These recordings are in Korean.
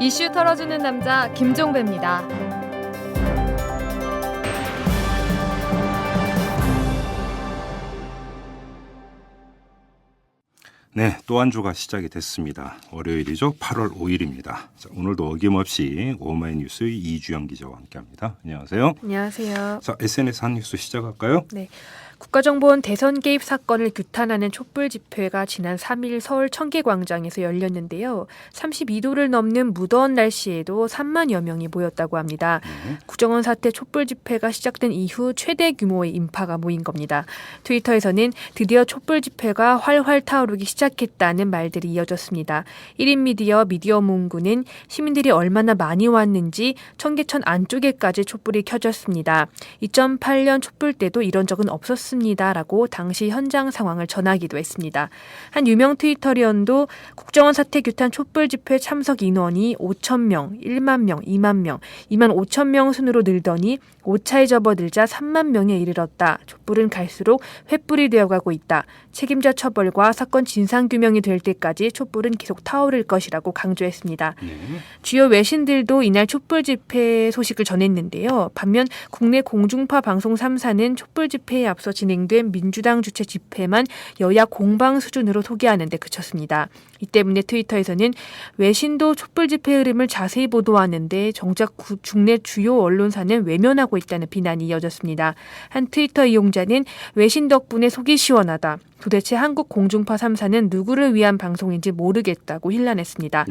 이슈 털어주는 남자 김종배입니다. 네, 또 한 주가 시작이 됐습니다. 월요일이죠. 8월 5일입니다. 자, 오늘도 어김없이 오마이뉴스 이주영 기자와 함께합니다. 안녕하세요. 안녕하세요. 자, SNS 한 뉴스 시작할까요? 네. 국가정보원 대선 개입 사건을 규탄하는 촛불 집회가 지난 3일 서울 청계광장에서 열렸는데요. 32도를 넘는 무더운 날씨에도 3만여 명이 모였다고 합니다. 국정원 사태 촛불 집회가 시작된 이후 최대 규모의 인파가 모인 겁니다. 트위터에서는 드디어 촛불 집회가 활활 타오르기 시작했다는 말들이 이어졌습니다. 1인 미디어 몽구는 시민들이 얼마나 많이 왔는지 청계천 안쪽에까지 촛불이 켜졌습니다. 2008년 촛불 때도 이런 적은 없었습니다. 라고 당시 현장 상황을 전하기도 했습니다. 한 유명 트위터리언도 국정원 사태 규탄 촛불 집회 참석 인원이 5,000명, 1만 명, 2만 명, 2만 5천 명 순으로 늘더니 5차에 접어들자 3만 명에 이르렀다. 촛불은 갈수록 횃불이 되어가고 있다. 책임자 처벌과 사건 진상규명이 될 때까지 촛불은 계속 타오를 것이라고 강조했습니다. 주요 외신들도 이날 촛불 집회 소식을 전했는데요. 반면 국내 공중파 방송 3사는 촛불 집회에 앞서 진행된 민주당 주최 집회만 여야 공방 수준으로 소개하는 데 그쳤습니다. 이 때문에 트위터에서는 외신도 촛불 집회 흐름을 자세히 보도하는데 정작 국내 주요 언론사는 외면하고 있다는 비난이 이어졌습니다. 한 트위터 이용자는 외신 덕분에 속이 시원하다. 도대체 한국 공중파 3사는 누구를 위한 방송인지 모르겠다고 힐난했습니다.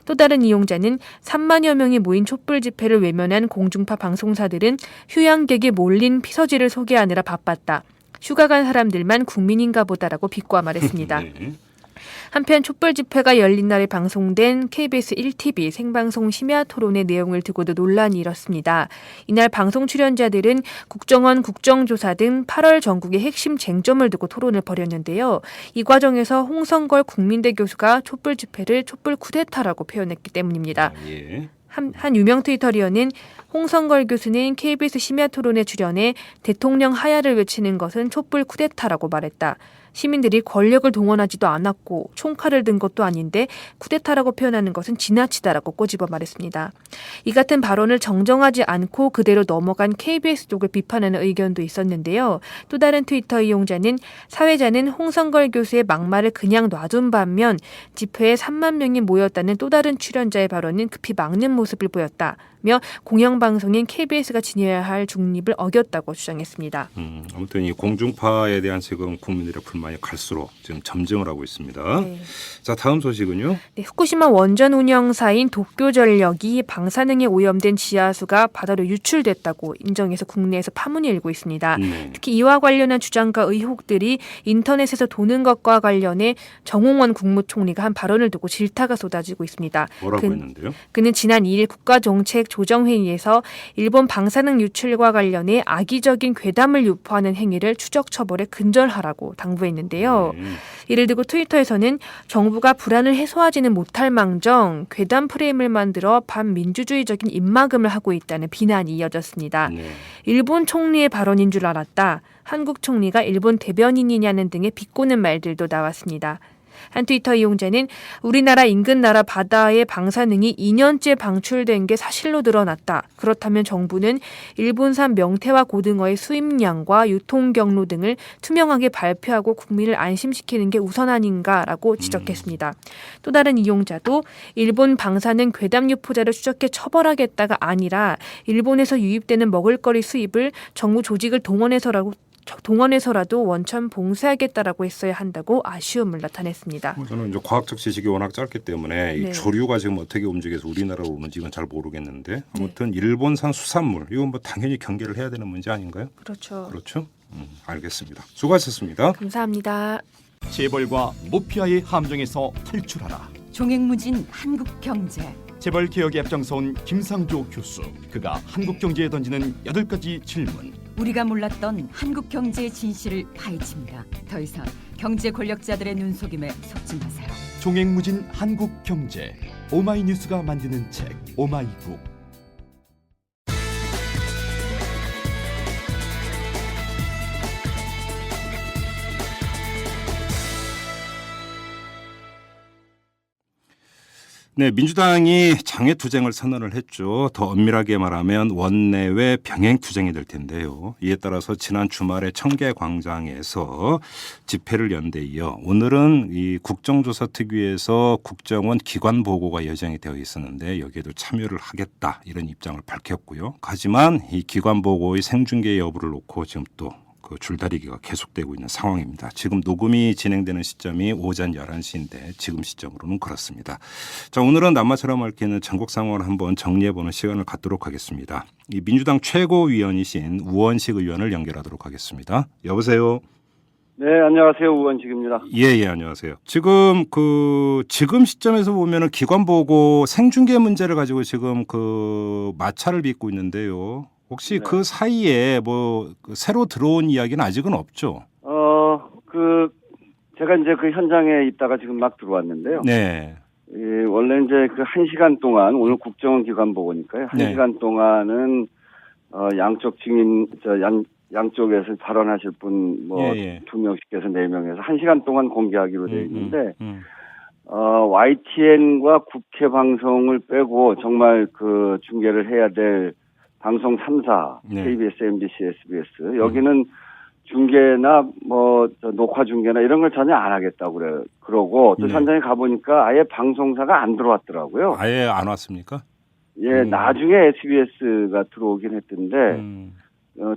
또 다른 이용자는 3만여 명이 모인 촛불 집회를 외면한 공중파 방송사들은 휴양객이 몰린 피서지를 소개하느라 바빴다. 휴가 간 사람들만 국민인가 보다라고 비꼬아 말했습니다. 한편 촛불 집회가 열린 날에 방송된 KBS 1TV 생방송 심야 토론의 내용을 두고도 논란이 일었습니다. 이날 방송 출연자들은 국정원 국정조사 등 8월 전국의 핵심 쟁점을 두고 토론을 벌였는데요. 이 과정에서 홍성걸 국민대 교수가 촛불 집회를 촛불 쿠데타라고 표현했기 때문입니다. 한 유명 트위터리언은 홍성걸 교수는 KBS 심야 토론에 출연해 대통령 하야를 외치는 것은 촛불 쿠데타라고 말했다. 시민들이 권력을 동원하지도 않았고 총칼을 든 것도 아닌데 쿠데타라고 표현하는 것은 지나치다라고 꼬집어 말했습니다. 이 같은 발언을 정정하지 않고 그대로 넘어간 KBS 쪽을 비판하는 의견도 있었는데요. 또 다른 트위터 이용자는 사회자는 홍성걸 교수의 막말을 그냥 놔둔 반면 집회에 3만 명이 모였다는 또 다른 출연자의 발언은 급히 막는 모습을 보였다며 공영방송인 KBS가 지녀야 할 중립을 어겼다고 주장했습니다. 아무튼 이 공중파에 대한 지금 국민들의 불만이 갈수록 지금 점증을 하고 있습니다. 네. 자, 다음 소식은요. 네, 후쿠시마 원전 운영사인 도쿄전력이 방사능에 오염된 지하수가 바다로 유출됐다고 인정해서 국내에서 파문이 일고 있습니다. 특히 이와 관련한 주장과 의혹들이 인터넷에서 도는 것과 관련해 정홍원 국무총리가 한 발언을 두고 질타가 쏟아지고 있습니다. 뭐라고 했는데요? 그는 지난 2일 국가정책조정회의에서 일본 방사능 유출과 관련해 악의적인 괴담을 유포하는 행위를 추적 처벌에 근절하라고 당부했는데요. 이를 두고 트위터에서는 정부가 불안을 해소하지는 못할 망정 괴담 프레임을 만들어 반민주주의적인 입막음을 하고 있다는 비난이 이어졌습니다. 일본 총리의 발언인 줄 알았다. 한국 총리가 일본 대변인이냐는 등의 비꼬는 말들도 나왔습니다. 한 트위터 이용자는 우리나라 인근 나라 바다에 방사능이 2년째 방출된 게 사실로 드러났다. 그렇다면 정부는 일본산 명태와 고등어의 수입량과 유통 경로 등을 투명하게 발표하고 국민을 안심시키는 게 우선 아닌가라고 지적했습니다. 또 다른 이용자도 일본 방사능 괴담 유포자를 추적해 처벌하겠다가 아니라 일본에서 유입되는 먹을거리 수입을 정부 조직을 동원해서라도 원천 봉쇄하겠다라고 했어야 한다고 아쉬움을 나타냈습니다. 저는 이제 과학적 지식이 워낙 짧기 때문에 이 조류가 지금 어떻게 움직여서 우리나라로 오는지 이건 잘 모르겠는데 아무튼 일본산 수산물 이건 뭐 당연히 경계를 해야 되는 문제 아닌가요? 그렇죠. 알겠습니다. 수고하셨습니다. 감사합니다. 재벌과 모피아의 함정에서 탈출하라. 종횡무진 한국경제. 재벌 개혁에 앞장서온 김상조 교수. 그가 한국경제에 던지는 8가지 질문. 우리가 몰랐던 한국 경제의 진실을 파헤칩니다. 더 이상 경제 권력자들의 눈속임에 속지 마세요. 종횡무진 한국경제. 오마이뉴스가 만드는 책 오마이북. 네, 민주당이 장외투쟁을 선언을 했죠. 더 엄밀하게 말하면 원내외 병행투쟁이 될 텐데요. 이에 따라서 지난 주말에 청계광장에서 집회를 연 데 이어 오늘은 이 국정조사특위에서 국정원 기관 보고가 예정이 되어 있었는데 여기에도 참여를 하겠다 이런 입장을 밝혔고요. 하지만 이 기관 보고의 생중계 여부를 놓고 지금 또 그 줄다리기가 계속되고 있는 상황입니다. 지금 녹음이 진행되는 시점이 오전 11시인데 지금 시점으로는 그렇습니다. 자, 오늘은 남마처럼 얽히는 전국 상황을 한번 정리해보는 시간을 갖도록 하겠습니다. 이 민주당 최고위원이신 우원식 의원을 연결하도록 하겠습니다. 여보세요. 네, 안녕하세요. 우원식입니다. 예, 안녕하세요. 지금 지금 시점에서 보면은 기관 보고 생중계 문제를 가지고 지금 마찰을 빚고 있는데요. 혹시 네. 그 사이에 새로 들어온 이야기는 아직은 없죠? 제가 이제 그 현장에 있다가 지금 막 들어왔는데요. 네. 원래 이제 그 1시간 동안, 오늘 국정원 기관 보고니까요. 네. 1시간 동안은, 양쪽 증인, 양쪽에서 발언하실 분, 예. 2명씩에서 4명에서 1시간 동안 공개하기로 되어 있는데, YTN과 국회 방송을 빼고 정말 그 중계를 해야 될 방송 3사, 네. KBS, MBC, SBS, 여기는 중계나 녹화 중계나 이런 걸 전혀 안 하겠다고 그러고 또 네. 현장에 가보니까 아예 방송사가 안 들어왔더라고요. 아예 안 왔습니까? 예, 나중에 SBS가 들어오긴 했던데,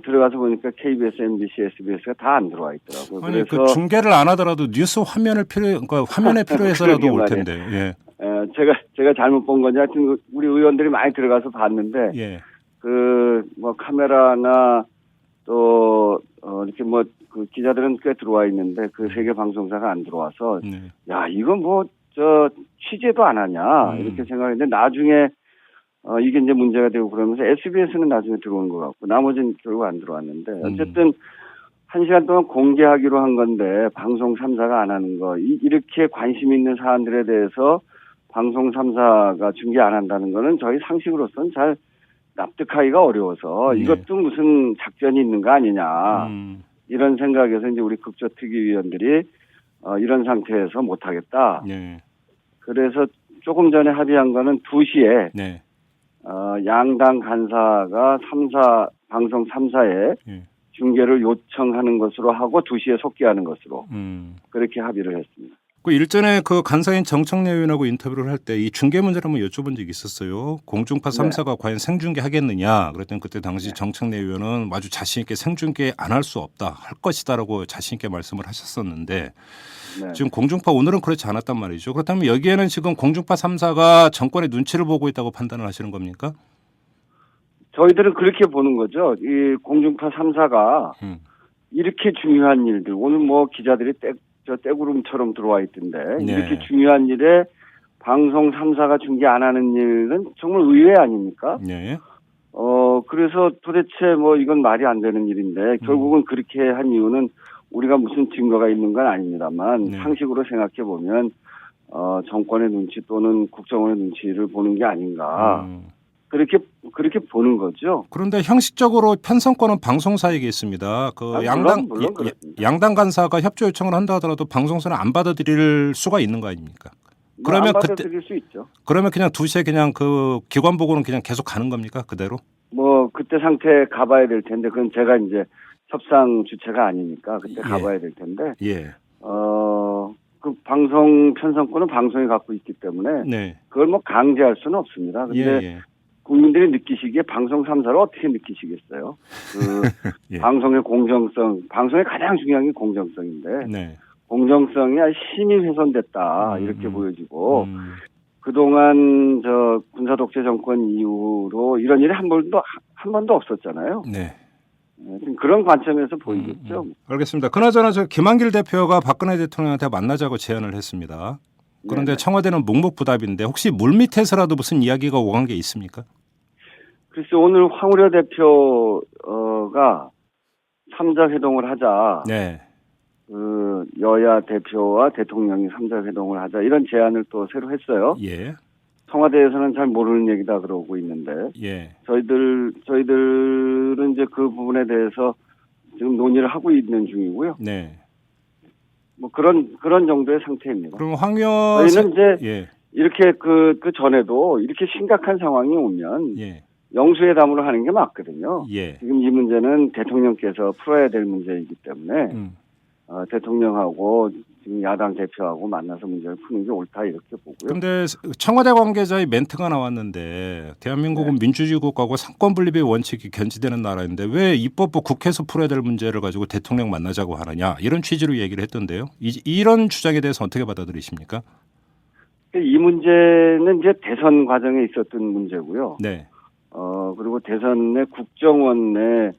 들어가서 보니까 KBS, MBC, SBS가 다 안 들어와 있더라고요. 아니, 그래서 중계를 안 하더라도 뉴스 화면에 필요해서라도 올 텐데. 예. 제가 잘못 본 건지 하여튼 우리 의원들이 많이 들어가서 봤는데, 예. 카메라나 또, 이렇게 그 기자들은 꽤 들어와 있는데 그 세계 방송사가 안 들어와서, 네. 야, 이건 취재도 안 하냐, 이렇게 생각했는데 나중에, 이게 이제 문제가 되고 그러면서 SBS는 나중에 들어온 것 같고 나머지는 결국 안 들어왔는데 어쨌든 1시간 동안 공개하기로 한 건데 방송 3사가 안 하는 거, 이렇게 관심 있는 사안들에 대해서 방송 3사가 중계 안 한다는 거는 저희 상식으로서는 잘 납득하기가 어려워서 네. 이것도 무슨 작전이 있는 거 아니냐 이런 생각에서 이제 우리 국조특위위원들이 이런 상태에서 못하겠다. 네. 그래서 조금 전에 합의한 거는 2시에 네. 양당 간사가 방송 3사에 예. 중계를 요청하는 것으로 하고 2시에 속기하는 것으로 그렇게 합의를 했습니다. 그 일전에 그 간사인 정청래 의원하고 인터뷰를 할 때 이 중계 문제를 한번 여쭤본 적이 있었어요. 공중파 3사가 과연 생중계 하겠느냐. 그랬더니 그때 당시 정청래 의원은 아주 자신 있게 생중계 안 할 수 없다. 할 것이다라고 자신 있게 말씀을 하셨었는데 네. 지금 공중파 오늘은 그렇지 않았단 말이죠. 그렇다면 여기에는 지금 공중파 3사가 정권의 눈치를 보고 있다고 판단을 하시는 겁니까? 저희들은 그렇게 보는 거죠. 이 공중파 3사가 이렇게 중요한 일들, 오늘 기자들이 떼구름처럼 들어와 있던데, 네. 이렇게 중요한 일에 방송 3사가 중계 안 하는 일은 정말 의외 아닙니까? 네. 그래서 도대체 이건 말이 안 되는 일인데, 결국은 그렇게 한 이유는 우리가 무슨 증거가 있는 건 아닙니다만, 네. 상식으로 생각해 보면, 정권의 눈치 또는 국정원의 눈치를 보는 게 아닌가. 그렇게 보는 거죠. 그런데 형식적으로 편성권은 방송사에게 있습니다. 물론 그렇습니다. 양당 간사가 협조 요청을 한다 하더라도 방송사는 안 받아들일 수가 있는 거 아닙니까? 그러면 안 받아들일 수 있죠. 그러면 그냥 2시에 그냥 그 기관 보고는 그냥 계속 가는 겁니까? 그대로? 그때 상태 가봐야 될 텐데, 그건 제가 이제 협상 주체가 아니니까 그때 예. 가봐야 될 텐데, 예. 그 방송 편성권은 방송이 갖고 있기 때문에, 네. 그걸 강제할 수는 없습니다. 근데 예. 국민들이 느끼시기에 방송 3사를 어떻게 느끼시겠어요? 예. 방송의 공정성, 방송의 가장 중요한 게 공정성인데, 네. 공정성이 심히 훼손됐다, 이렇게 보여지고, 그동안 군사 독재 정권 이후로 이런 일이 한 번도 없었잖아요. 네. 그런 관점에서 보이겠죠. 알겠습니다. 그나저나 김한길 대표가 박근혜 대통령한테 만나자고 제안을 했습니다. 그런데 네네. 청와대는 묵묵부답인데 혹시 물밑에서라도 무슨 이야기가 오간 게 있습니까? 글쎄 오늘 황우여 대표가 3자 회동을 하자. 네. 여야 대표와 대통령이 3자 회동을 하자. 이런 제안을 또 새로 했어요. 예. 청와대에서는 잘 모르는 얘기다 그러고 있는데 예. 저희들은 이제 그 부분에 대해서 지금 논의를 하고 있는 중이고요. 네. 그런 정도의 상태입니다. 그럼 황 의원 저희는 이제 예. 이렇게 그 전에도 이렇게 심각한 상황이 오면 예. 영수회담으로 하는 게 맞거든요. 예. 지금 이 문제는 대통령께서 풀어야 될 문제이기 때문에 대통령하고 지금 야당 대표하고 만나서 문제를 푸는 게 옳다 이렇게 보고요. 그런데 청와대 관계자의 멘트가 나왔는데 대한민국은 민주주의 국가고 상권 분립의 원칙이 견지되는 나라인데 왜 입법부 국회에서 풀어야 될 문제를 가지고 대통령 만나자고 하느냐 이런 취지로 얘기를 했던데요. 이런 주장에 대해서 어떻게 받아들이십니까? 이 문제는 이제 대선 과정에 있었던 문제고요. 네. 그리고 대선의 국정원 내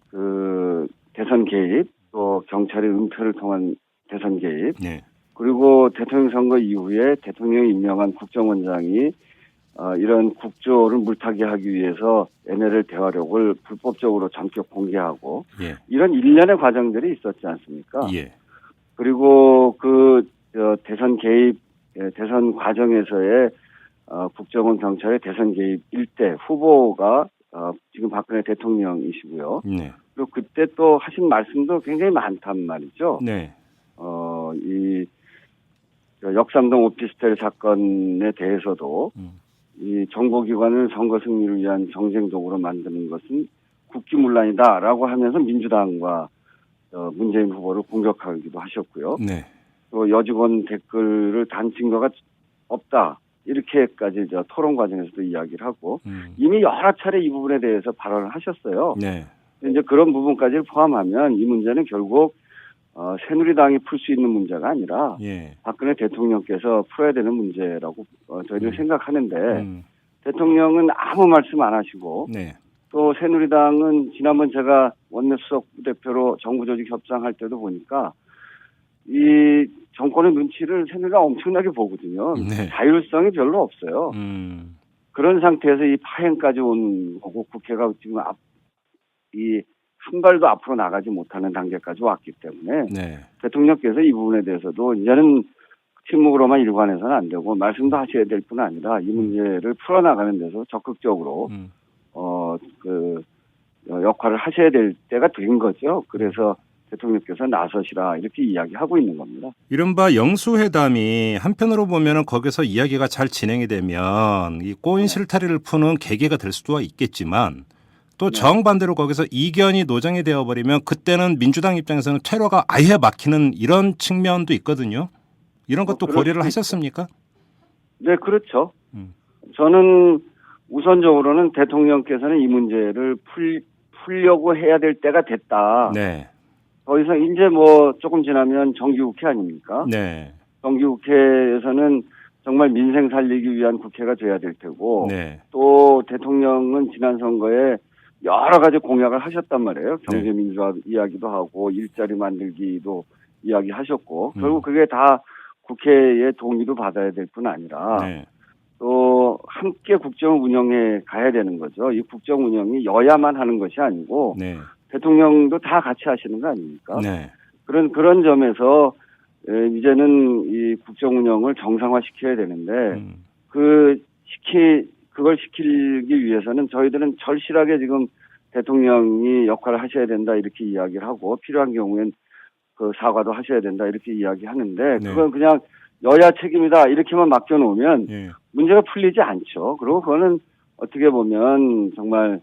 그 대선 개입, 또 경찰의 은폐를 통한 대선 개입, 네. 그리고 대통령 선거 이후에 대통령이 임명한 국정원장이 이런 국조를 물타기 하기 위해서 NLL 대화록을 불법적으로 전격 공개하고 예. 이런 일련의 과정들이 있었지 않습니까? 예. 그리고 대선 개입, 대선 과정에서의 국정원 경찰의 대선 개입 일대 후보가 지금 박근혜 대통령이시고요. 네. 그리고 그때 또 하신 말씀도 굉장히 많단 말이죠. 네. 이 역삼동 오피스텔 사건에 대해서도 이 정보기관을 선거 승리를 위한 정쟁 도구로 만드는 것은 국기문란이다라고 하면서 민주당과 문재인 후보를 공격하기도 하셨고요. 네. 또 여직원 댓글을 단 증거가 없다. 이렇게까지 토론 과정에서도 이야기를 하고 이미 여러 차례 이 부분에 대해서 발언을 하셨어요. 네. 이제 그런 부분까지 포함하면 이 문제는 결국 새누리당이 풀 수 있는 문제가 아니라 예. 박근혜 대통령께서 풀어야 되는 문제라고 저희는 생각하는데 대통령은 아무 말씀 안 하시고 네. 또 새누리당은 지난번 제가 원내수석 대표로 정부조직 협상할 때도 보니까 이 정권의 눈치를 새누리가 엄청나게 보거든요. 네. 자율성이 별로 없어요. 그런 상태에서 이 파행까지 온 거고 국회가 지금 이 한 발도 앞으로 나가지 못하는 단계까지 왔기 때문에 네. 대통령께서 이 부분에 대해서도 이제는 침묵으로만 일관해서는 안 되고 말씀도 하셔야 될 뿐 아니라 이 문제를 풀어나가는 데서 적극적으로 역할을 하셔야 될 때가 된 거죠. 그래서 대통령께서 나서시라 이렇게 이야기하고 있는 겁니다. 이른바 영수회담이 한편으로 보면은 거기서 이야기가 잘 진행이 되면 이 꼬인 실타리를 푸는 계기가 될 수도 있겠지만 또 정반대로 거기서 이견이 노정이 되어버리면 그때는 민주당 입장에서는 퇴로가 아예 막히는 이런 측면도 있거든요. 이런 것도 고려를 하셨습니까? 네, 그렇죠. 저는 우선적으로는 대통령께서는 이 문제를 풀려고 해야 될 때가 됐다. 네. 더 이상 이제 뭐 조금 지나면 정기국회 아닙니까? 네. 정기국회에서는 정말 민생 살리기 위한 국회가 돼야 될 테고 네. 또 대통령은 지난 선거에 여러 가지 공약을 하셨단 말이에요. 경제 민주화 이야기도 하고 일자리 만들기도 이야기하셨고 결국 그게 다 국회의 동의도 받아야 될 뿐 아니라 또 함께 국정을 운영해 가야 되는 거죠. 이 국정 운영이 여야만 하는 것이 아니고 대통령도 다 같이 하시는 거 아닙니까? 네. 그런 점에서 이제는 이 국정 운영을 정상화시켜야 되는데 그걸 시키기 위해서는 저희들은 절실하게 지금 대통령이 역할을 하셔야 된다 이렇게 이야기를 하고 필요한 경우엔 그 사과도 하셔야 된다 이렇게 이야기하는데 그건 그냥 여야 책임이다 이렇게만 맡겨놓으면 문제가 풀리지 않죠. 그리고 그거는 어떻게 보면 정말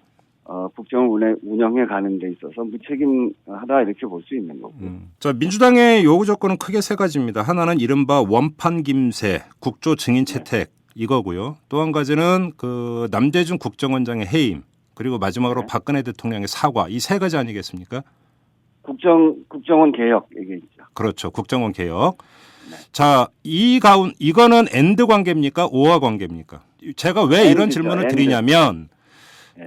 국정을 운영해 가는 데 있어서 무책임하다 이렇게 볼 수 있는 거고요. 자, 민주당의 요구 조건은 크게 세 가지입니다. 하나는 이른바 원판 김새, 국조 증인 채택 이거고요. 또 한 가지는 그 남대중 국정원장의 해임 그리고 마지막으로 박근혜 대통령의 사과 이 세 가지 아니겠습니까? 국정원 개혁 얘기죠. 그렇죠. 국정원 개혁. 자, 이거는 엔드 관계입니까? 오화 관계입니까? 제가 왜 이런 질문을 드리냐면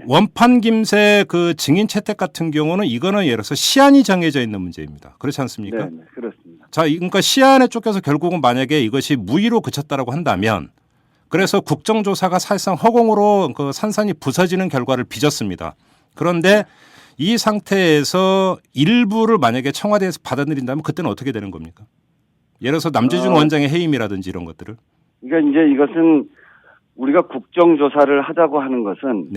원판 김새 그 증인 채택 같은 경우는 이거는 예를 들어서 시한이 정해져 있는 문제입니다. 그렇지 않습니까? 네, 그렇습니다. 자, 그러니까 시한에 쫓겨서 결국은 만약에 이것이 무의로 그쳤다라고 한다면 그래서 국정조사가 사실상 허공으로 그 산산이 부서지는 결과를 빚었습니다. 그런데 이 상태에서 일부를 만약에 청와대에서 받아들인다면 그때는 어떻게 되는 겁니까? 예를 들어서 남재준 원장의 해임이라든지 이런 것들을. 그러니까 이제 이것은 우리가 국정조사를 하자고 하는 것은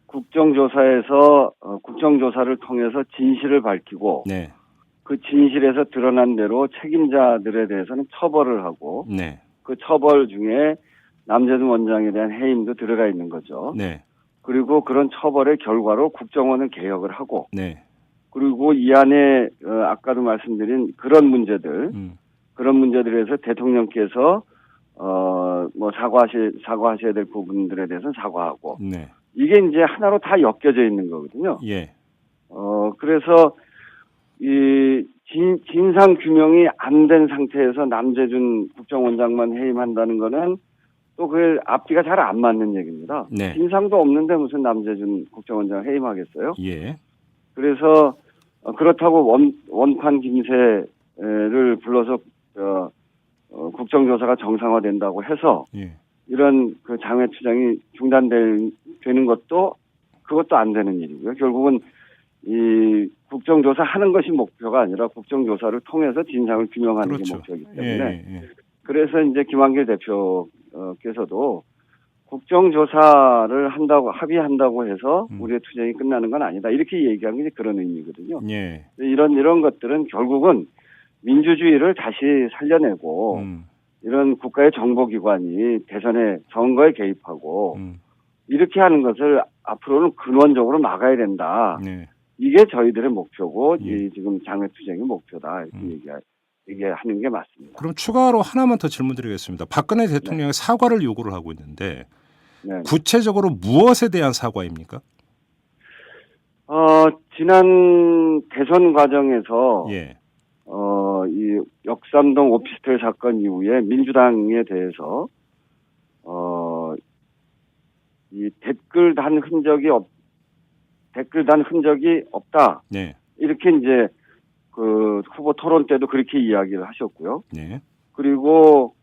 국정조사에서 국정조사를 통해서 진실을 밝히고 그 진실에서 드러난 대로 책임자들에 대해서는 처벌을 하고 그 처벌 중에 남재준 원장에 대한 해임도 들어가 있는 거죠. 네. 그리고 그런 처벌의 결과로 국정원을 개혁을 하고 네. 그리고 이 안에 아까도 말씀드린 그런 문제들 그런 문제들에서 대통령께서 뭐 사과하셔야 될 부분들에 대해서는 사과하고 네. 이게 이제 하나로 다 엮여져 있는 거거든요. 예. 그래서 이 진상 규명이 안 된 상태에서 남재준 국정원장만 해임한다는 거는 또 그 앞뒤가 잘 안 맞는 얘기입니다. 네. 진상도 없는데 무슨 남재준 국정원장 해임하겠어요? 예. 그래서 그렇다고 원판 김새를 불러서 국정조사가 정상화된다고 해서 예. 이런 그 장외투쟁이 중단되는 것도 그것도 안 되는 일이고요. 결국은 이 국정조사 하는 것이 목표가 아니라 국정조사를 통해서 진상을 규명하는 게 그렇죠. 목표이기 예. 때문에 예. 그래서 이제 김한길 대표께서도 국정조사를 합의한다고 해서 우리의 투쟁이 끝나는 건 아니다. 이렇게 얘기한 게 그런 의미거든요. 예. 이런 것들은 결국은 민주주의를 다시 살려내고 이런 국가의 정보기관이 대선에 선거에 개입하고 이렇게 하는 것을 앞으로는 근원적으로 막아야 된다. 네. 이게 저희들의 목표고 예. 이 지금 장외투쟁의 목표다. 이렇게 얘기하는 게 맞습니다. 그럼 추가로 하나만 더 질문드리겠습니다. 박근혜 대통령의 사과를 요구를 하고 있는데 네. 구체적으로 무엇에 대한 사과입니까? 지난 대선 과정에서 예. 이 역삼동 오피스텔 사건 이후에 민주당에 대해서 이 댓글 단 흔적이 없다. 네. 이렇게 이제 그 후보 토론 때도 그렇게 이야기를 하셨고요. 네. 그리고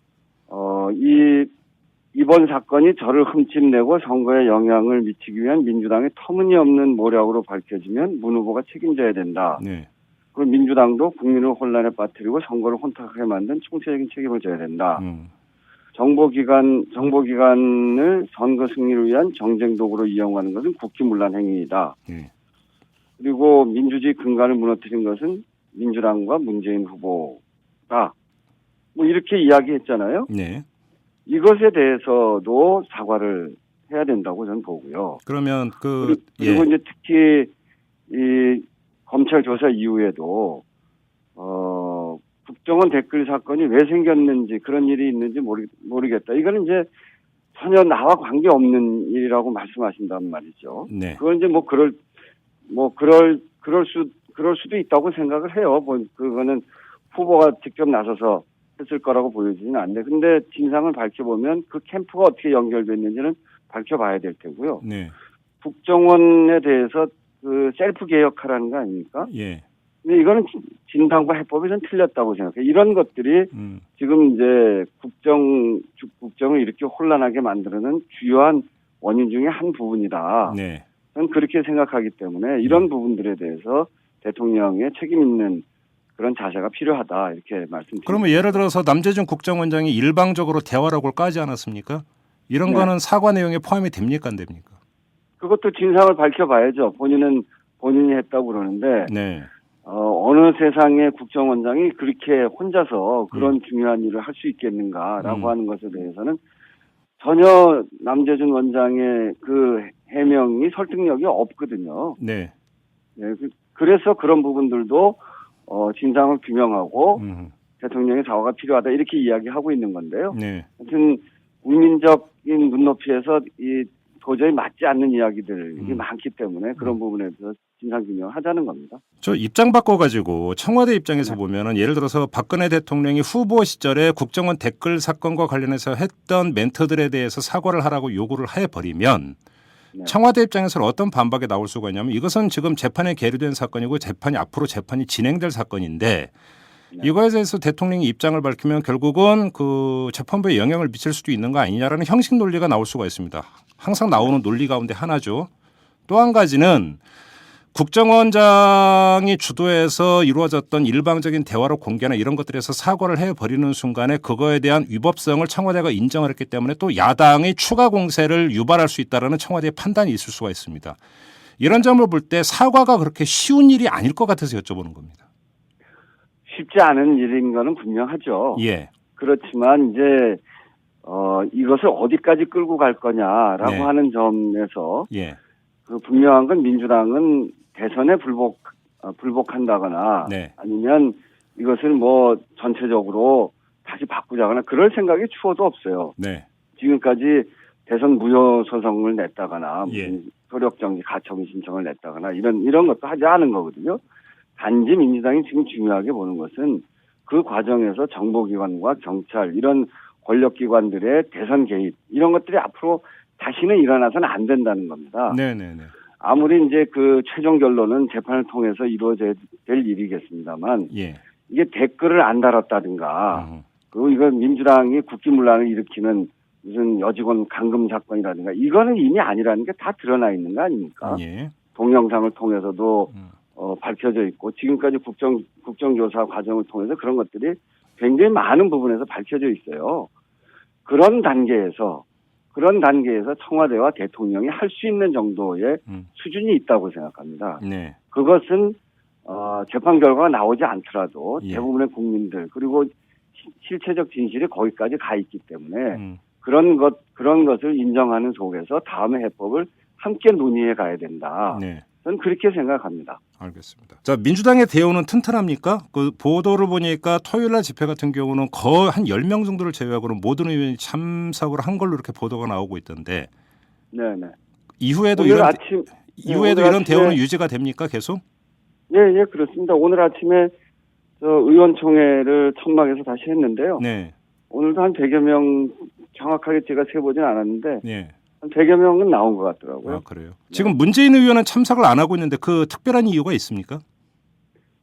이번 사건이 저를 흠집내고 선거에 영향을 미치기 위한 민주당의 터무니없는 모략으로 밝혀지면 문 후보가 책임져야 된다. 네. 그리고 민주당도 국민을 혼란에 빠뜨리고 선거를 혼탁하게 만든 총체적인 책임을 져야 된다. 정보기관을 선거 승리를 위한 정쟁 도구로 이용하는 것은 국기문란 행위이다. 네. 그리고 민주주의 근간을 무너뜨린 것은 민주당과 문재인 후보다. 뭐 이렇게 이야기했잖아요. 네. 이것에 대해서도 사과를 해야 된다고 저는 보고요. 그러면 그리고 이제 특히 이 검찰 조사 이후에도 국정원 댓글 사건이 왜 생겼는지 그런 일이 있는지 모르겠다. 이거는 이제 전혀 나와 관계 없는 일이라고 말씀하신단 말이죠. 네. 그건 이제 그럴 수도 있다고 생각을 해요. 그거는 후보가 직접 나서서 했을 거라고 보여지지는 않는데, 근데 진상을 밝혀보면 그 캠프가 어떻게 연결됐는지는 밝혀봐야 될 테고요. 네. 국정원에 대해서 그 셀프 개혁하라는 거 아닙니까? 예. 근데 이거는 진상과 해법이 좀 틀렸다고 생각해요. 이런 것들이 지금 이제 국정을 이렇게 혼란하게 만드는 주요한 원인 중에 한 부분이다. 네. 저는 그렇게 생각하기 때문에 이런 부분들에 대해서 대통령의 책임 있는 그런 자세가 필요하다 이렇게 말씀드립니다. 그러면 예를 들어서 남재준 국정원장이 일방적으로 대화라고 까지 않았습니까? 이런 네. 거는 사과 내용에 포함이 됩니까 안 됩니까? 그것도 진상을 밝혀봐야죠. 본인이 했다고 그러는데 네. 어느 세상의 국정원장이 그렇게 혼자서 그런 중요한 일을 할 수 있겠는가라고 하는 것에 대해서는 전혀 남재준 원장의 그 해명이 설득력이 없거든요. 네. 네, 그래서 그런 부분들도 진상을 규명하고 대통령의 사과가 필요하다 이렇게 이야기하고 있는 건데요. 네. 하여튼 국민적인 눈높이에서 이 도저히 맞지 않는 이야기들이 많기 때문에 그런 부분에 대해서 진상규명을 하자는 겁니다. 저 입장 바꿔가지고 청와대 입장에서 보면은 예를 들어서 박근혜 대통령이 후보 시절에 국정원 댓글 사건과 관련해서 했던 멘트들에 대해서 사과를 하라고 요구를 해버리면 청와대 입장에서는 어떤 반박이 나올 수가 있냐면 이것은 지금 재판에 계류된 사건이고 앞으로 재판이 진행될 사건인데 이거에 대해서 대통령이 입장을 밝히면 결국은 그 재판부에 영향을 미칠 수도 있는 거 아니냐라는 형식 논리가 나올 수가 있습니다. 항상 나오는 논리 가운데 하나죠. 또 한 가지는 국정원장이 주도해서 이루어졌던 일방적인 대화로 공개나 이런 것들에서 사과를 해버리는 순간에 그거에 대한 위법성을 청와대가 인정을 했기 때문에 또 야당의 추가 공세를 유발할 수 있다는 청와대의 판단이 있을 수가 있습니다. 이런 점을 볼 때 사과가 그렇게 쉬운 일이 아닐 것 같아서 여쭤보는 겁니다. 쉽지 않은 일인 거는 분명하죠. 예. 그렇지만 이제 이것을 어디까지 끌고 갈 거냐라고 네. 하는 점에서 예. 그 분명한 건 민주당은 대선에 불복한다거나 네. 아니면 이것을 뭐 전체적으로 다시 바꾸자거나 그럴 생각이 추호도 없어요. 네. 지금까지 대선 무효 소송을 냈다거나 예. 무슨 효력정지 가처분 신청을 냈다거나 이런 것도 하지 않은 거거든요. 단지 민주당이 지금 중요하게 보는 것은 그 과정에서 정보기관과 경찰 이런 권력기관들의 대선 개입 이런 것들이 앞으로 다시는 일어나서는 안 된다는 겁니다. 네네네. 아무리 이제 그 최종 결론은 재판을 통해서 이루어져야 될 일이겠습니다만 예. 이게 댓글을 안 달았다든가 그리고 이건 민주당이 국기문란을 일으키는 무슨 여직원 감금 사건이라든가 이거는 이미 아니라는 게 다 드러나 있는 거 아닙니까? 예. 동영상을 통해서도 밝혀져 있고 지금까지 국정조사 과정을 통해서 그런 것들이 굉장히 많은 부분에서 밝혀져 있어요. 그런 단계에서 청와대와 대통령이 할 수 있는 정도의 수준이 있다고 생각합니다. 네. 그것은 재판 결과가 나오지 않더라도 예. 대부분의 국민들 그리고 실체적 진실이 거기까지 가 있기 때문에 그런 것을 인정하는 속에서 다음의 해법을 함께 논의해 가야 된다. 네. 저는 그렇게 생각합니다. 알겠습니다. 자, 민주당의 대우는 튼튼합니까? 그 보도를 보니까 토요일 날 집회 같은 경우는 거의 한 10명 정도를 제외하고는 모든 의원이 참석을 한 걸로 이렇게 보도가 나오고 있던데 네네. 이후에도 오늘 이런 아침 이후에도 오늘 이런 아침에- 대우는 유지가 됩니까? 계속? 예, 그렇습니다. 오늘 아침에 저 의원총회를 천막에서 다시 했는데요. 네. 오늘도 한 100여 명 정확하게 제가 세보진 않았는데 네. 한 100여 명은 나온 것 같더라고요. 아, 그래요. 지금 문재인 의원은 참석을 안 하고 있는데 그 특별한 이유가 있습니까?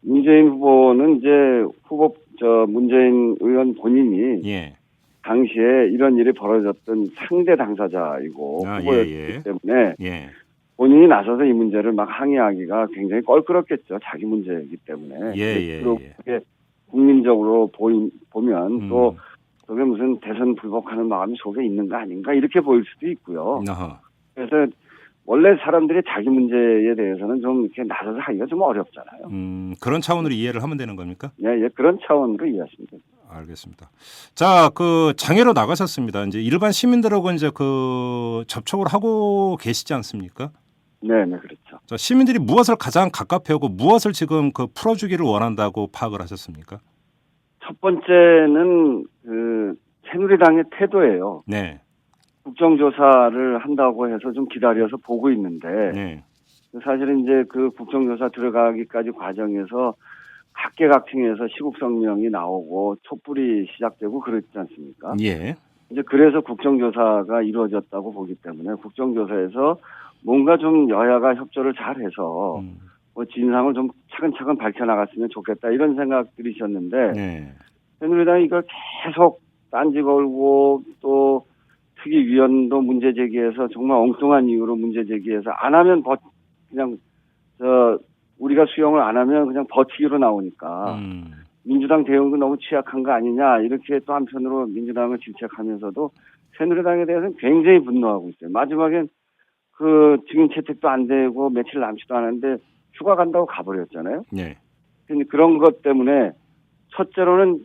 문재인 후보는 이제 문재인 의원 본인이 예. 당시에 이런 일이 벌어졌던 상대 당사자이고 아, 후보였기 예. 때문에 예. 본인이 나서서 이 문제를 막 항의하기가 굉장히 껄끄럽겠죠. 자기 문제이기 때문에. 예. 그리고 그게 국민적으로 보면 또 음. 그게 무슨 대선 불복하는 마음이 속에 있는 거 아닌가 이렇게 보일 수도 있고요. 어허. 그래서 원래 사람들이 자기 문제에 대해서는 좀 이렇게 나서서 하기가 좀 어렵잖아요. 그런 차원으로 이해를 하면 되는 겁니까? 예, 그런 차원으로 이해하시면 됩니다. 알겠습니다. 자, 그 장애로 나가셨습니다. 이제 일반 시민들하고 이제 그 접촉을 하고 계시지 않습니까? 네, 그렇죠. 자, 시민들이 무엇을 가장 가깝해하고 무엇을 지금 그 풀어주기를 원한다고 파악을 하셨습니까? 첫 번째는 그 새누리당의 태도예요. 네. 국정조사를 한다고 해서 좀 기다려서 보고 있는데 네. 사실은 이제 그 국정조사 들어가기까지 과정에서 각계각층에서 시국성명이 나오고 촛불이 시작되고 그랬지 않습니까? 예. 이제 그래서 국정조사가 이루어졌다고 보기 때문에 국정조사에서 뭔가 좀 여야가 협조를 잘해서 뭐 진상을 좀 차근차근 밝혀나갔으면 좋겠다 이런 생각들이셨는데 네. 새누리당이 이걸 계속 딴지 걸고 또 특위위원도 문제 제기해서 정말 엉뚱한 이유로 문제 제기해서 안 하면 그냥 우리가 수용을 안 하면 그냥 버티기로 나오니까 민주당 대응도 너무 취약한 거 아니냐 이렇게 또 한편으로 민주당을 질책하면서도 새누리당에 대해서는 굉장히 분노하고 있어요. 마지막엔 그 증인 채택도 안 되고 며칠 남지도 않았는데 휴가 간다고 가버렸잖아요. 네. 그런 것 때문에 첫째로는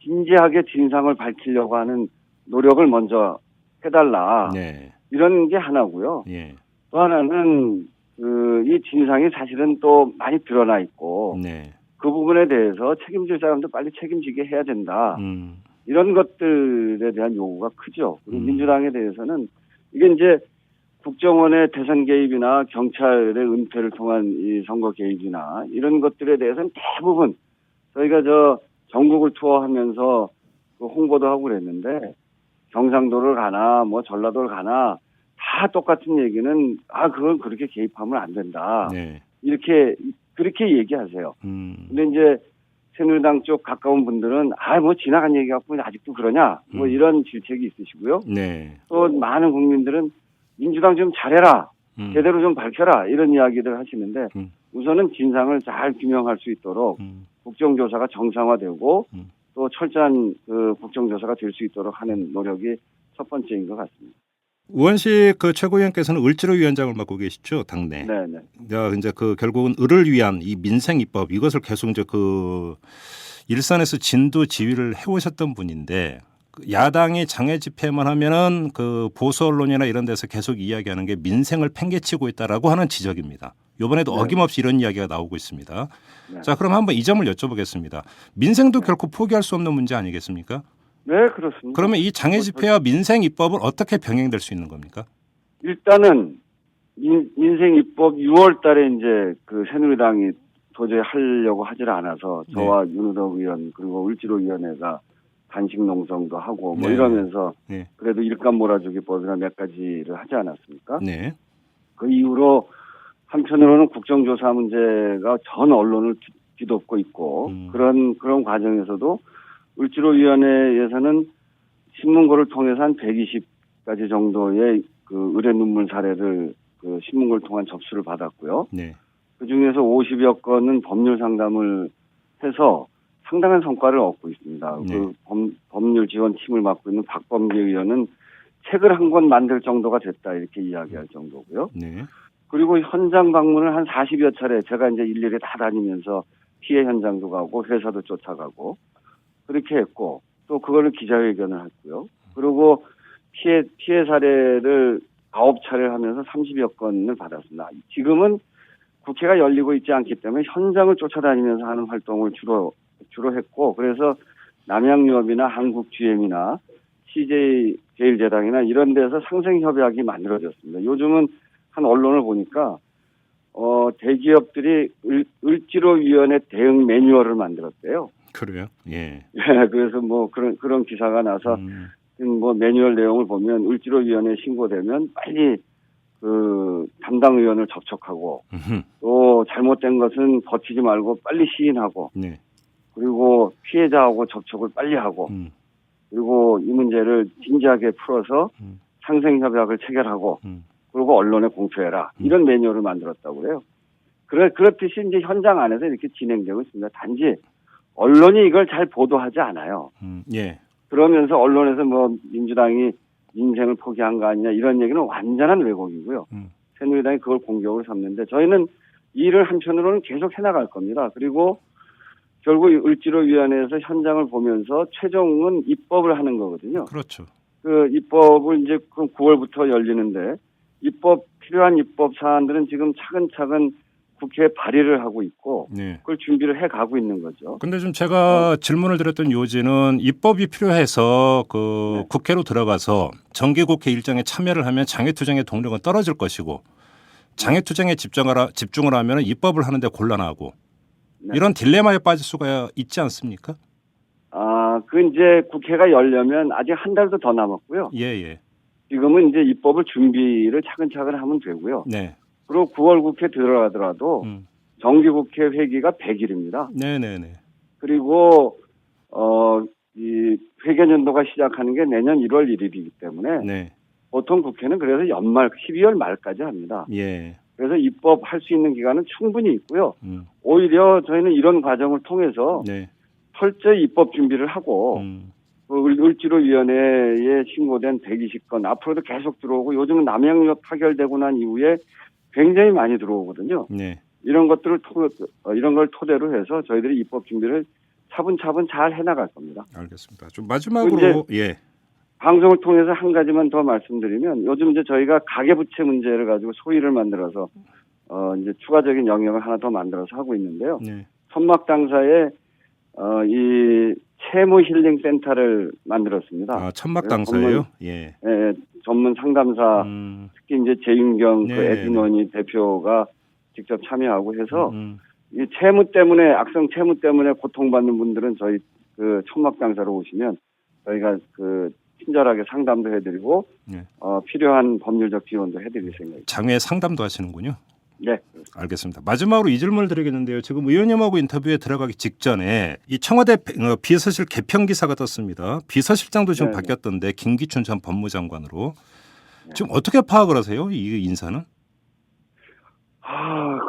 진지하게 진상을 밝히려고 하는 노력을 먼저 해달라. 네. 이런 게 하나고요. 예. 또 하나는 이 진상이 사실은 또 많이 드러나 있고 네. 그 부분에 대해서 책임질 사람도 빨리 책임지게 해야 된다. 음. 이런 것들에 대한 요구가 크죠. 그리고 민주당에 대해서는 이게 이제 국정원의 대선 개입이나 경찰의 은폐를 통한 이 선거 개입이나 이런 것들에 대해서는 대부분 저희가 전국을 투어하면서 그 홍보도 하고 그랬는데 경상도를 가나 뭐 전라도를 가나 다 똑같은 얘기는 그건 그렇게 개입하면 안 된다. 네. 그렇게 얘기하세요. 근데 근데 이제 새누리당 쪽 가까운 분들은 뭐 지나간 얘기 갖고 아직도 그러냐 뭐 이런 질책이 있으시고요. 네. 또 많은 국민들은 민주당 좀 잘해라. 제대로 좀 밝혀라. 이런 이야기들 하시는데 우선은 진상을 잘 규명할 수 있도록 국정조사가 정상화되고 또 철저한 그 국정조사가 될 수 있도록 하는 노력이 첫 번째인 것 같습니다. 우원식 그 최고위원께서는 을지로 위원장을 맡고 계시죠, 당내. 네네. 이제 그 결국은 을을 위한 이 민생 입법 이것을 계속 이제 그 일선에서 진두 지휘를 해오셨던 분인데 야당이 장외 집회만 하면은 그 보수 언론이나 이런 데서 계속 이야기하는 게 민생을 팽개치고 있다라고 하는 지적입니다. 이번에도 네. 어김없이 이런 이야기가 나오고 있습니다. 네. 자, 그럼 한번 이 점을 여쭤보겠습니다. 민생도 결코 포기할 수 없는 문제 아니겠습니까? 네, 그렇습니다. 그러면 이 장애 집회와 민생 입법은 어떻게 병행될 수 있는 겁니까? 일단은 민생 입법 6월 달에 이제 그 새누리당이 도저히 하려고 하질 않아서 저와 윤우덕 의원 그리고 을지로위원회가 단식 농성도 하고 뭐 네. 이러면서 네. 그래도 일감 몰아주기법이나 몇 가지를 하지 않았습니까? 네. 그 이후로 한편으로는 국정조사 문제가 전 언론을 뒤덮고 있고 그런 과정에서도 을지로위원회에서는 신문고를 통해서 한 120가지 정도의 그 의뢰 눈물 사례를 그 신문고를 통한 접수를 받았고요. 네. 그 중에서 50여 건은 법률 상담을 해서 상당한 성과를 얻고 있습니다. 네. 그 법률 지원팀을 맡고 있는 박범계 의원은 책을 한 권 만들 정도가 됐다 이렇게 이야기할 정도고요. 네. 그리고 현장 방문을 한 40여 차례 제가 이제 일일이 다 다니면서 피해 현장도 가고 회사도 쫓아가고 그렇게 했고 또 그거를 기자회견을 했고요. 그리고 피해 사례를 9차례를 하면서 30여 건을 받았습니다. 지금은 국회가 열리고 있지 않기 때문에 현장을 쫓아다니면서 하는 활동을 주로 했고 그래서 남양유업이나 한국GM이나 CJ 제일제당이나 이런 데서 상생협약이 만들어졌습니다. 요즘은 한 언론을 보니까 대기업들이 을지로위원회 대응 매뉴얼을 만들었대요. 그래요? 예. 그래서 뭐 그런 기사가 나서 뭐 매뉴얼 내용을 보면 을지로위원회 신고되면 빨리 그 담당 의원을 접촉하고 또 잘못된 것은 버티지 말고 빨리 시인하고 네. 그리고 피해자하고 접촉을 빨리 하고 그리고 이 문제를 진지하게 풀어서 상생협약을 체결하고 그리고 언론에 공표해라 이런 매뉴얼을 만들었다고 그래요. 그렇듯이 이제 현장 안에서 이렇게 진행되고 있습니다. 단지 언론이 이걸 잘 보도하지 않아요. 예. 그러면서 언론에서 뭐 민주당이 민생을 포기한 거 아니냐 이런 얘기는 완전한 왜곡이고요. 새누리당이 그걸 공격으로 삼는데 저희는 이 일을 한편으로는 계속 해나갈 겁니다. 그리고 결국 을지로위원회에서 현장을 보면서 최종은 입법을 하는 거거든요. 그렇죠. 그 입법을 이제 9월부터 열리는데 필요한 입법 사안들은 지금 차근차근 국회에 발의를 하고 있고 네. 그걸 준비를 해 가고 있는 거죠. 근데 좀 제가 질문을 드렸던 요지는 입법이 필요해서 그 네. 국회로 들어가서 정기국회 일정에 참여를 하면 장애투쟁의 동력은 떨어질 것이고 장애투쟁에 집중을 하면 입법을 하는데 곤란하고 네. 이런 딜레마에 빠질 수가 있지 않습니까? 그 이제 국회가 열려면 아직 한 달도 더 남았고요. 예. 지금은 이제 입법을 준비를 차근차근 하면 되고요. 네. 그리고 9월 국회 들어가더라도 정기국회 회기가 100일입니다. 네네네. 그리고 이 회계연도가 시작하는 게 내년 1월 1일이기 때문에 네. 보통 국회는 그래서 연말 12월 말까지 합니다. 예. 그래서 입법할 수 있는 기간은 충분히 있고요. 오히려 저희는 이런 과정을 통해서 네. 철저히 입법 준비를 하고 을지로위원회에 신고된 120건 앞으로도 계속 들어오고 요즘은 남양유업 타결되고 난 이후에 굉장히 많이 들어오거든요. 네. 이런 걸 토대로 해서 저희들이 입법 준비를 차분차분 잘 해나갈 겁니다. 알겠습니다. 좀 마지막으로 예. 방송을 통해서 한 가지만 더 말씀드리면 요즘 이제 저희가 가계부채 문제를 가지고 소위를 만들어서 이제 추가적인 영역을 하나 더 만들어서 하고 있는데요. 네. 천막 당사에 이 채무 힐링 센터를 만들었습니다. 천막 당사예요? 예. 전문 상담사 특히 이제 재윤경 네, 그 에드머니 대표가 직접 참여하고 해서 이 악성 채무 때문에 고통받는 분들은 저희 그 천막 당사로 오시면 저희가 그 친절하게 상담도 해드리고 네. 필요한 법률적 지원도 해드릴 생각입니다. 장외 상담도 하시는군요. 네. 알겠습니다. 마지막으로 이 질문을 드리겠는데요. 지금 의원님하고 인터뷰에 들어가기 직전에 이 청와대 비서실 개편 기사가 떴습니다. 비서실장도 지금 바뀌었던데 김기춘 전 법무장관으로 지금 어떻게 파악을 하세요? 이 인사는?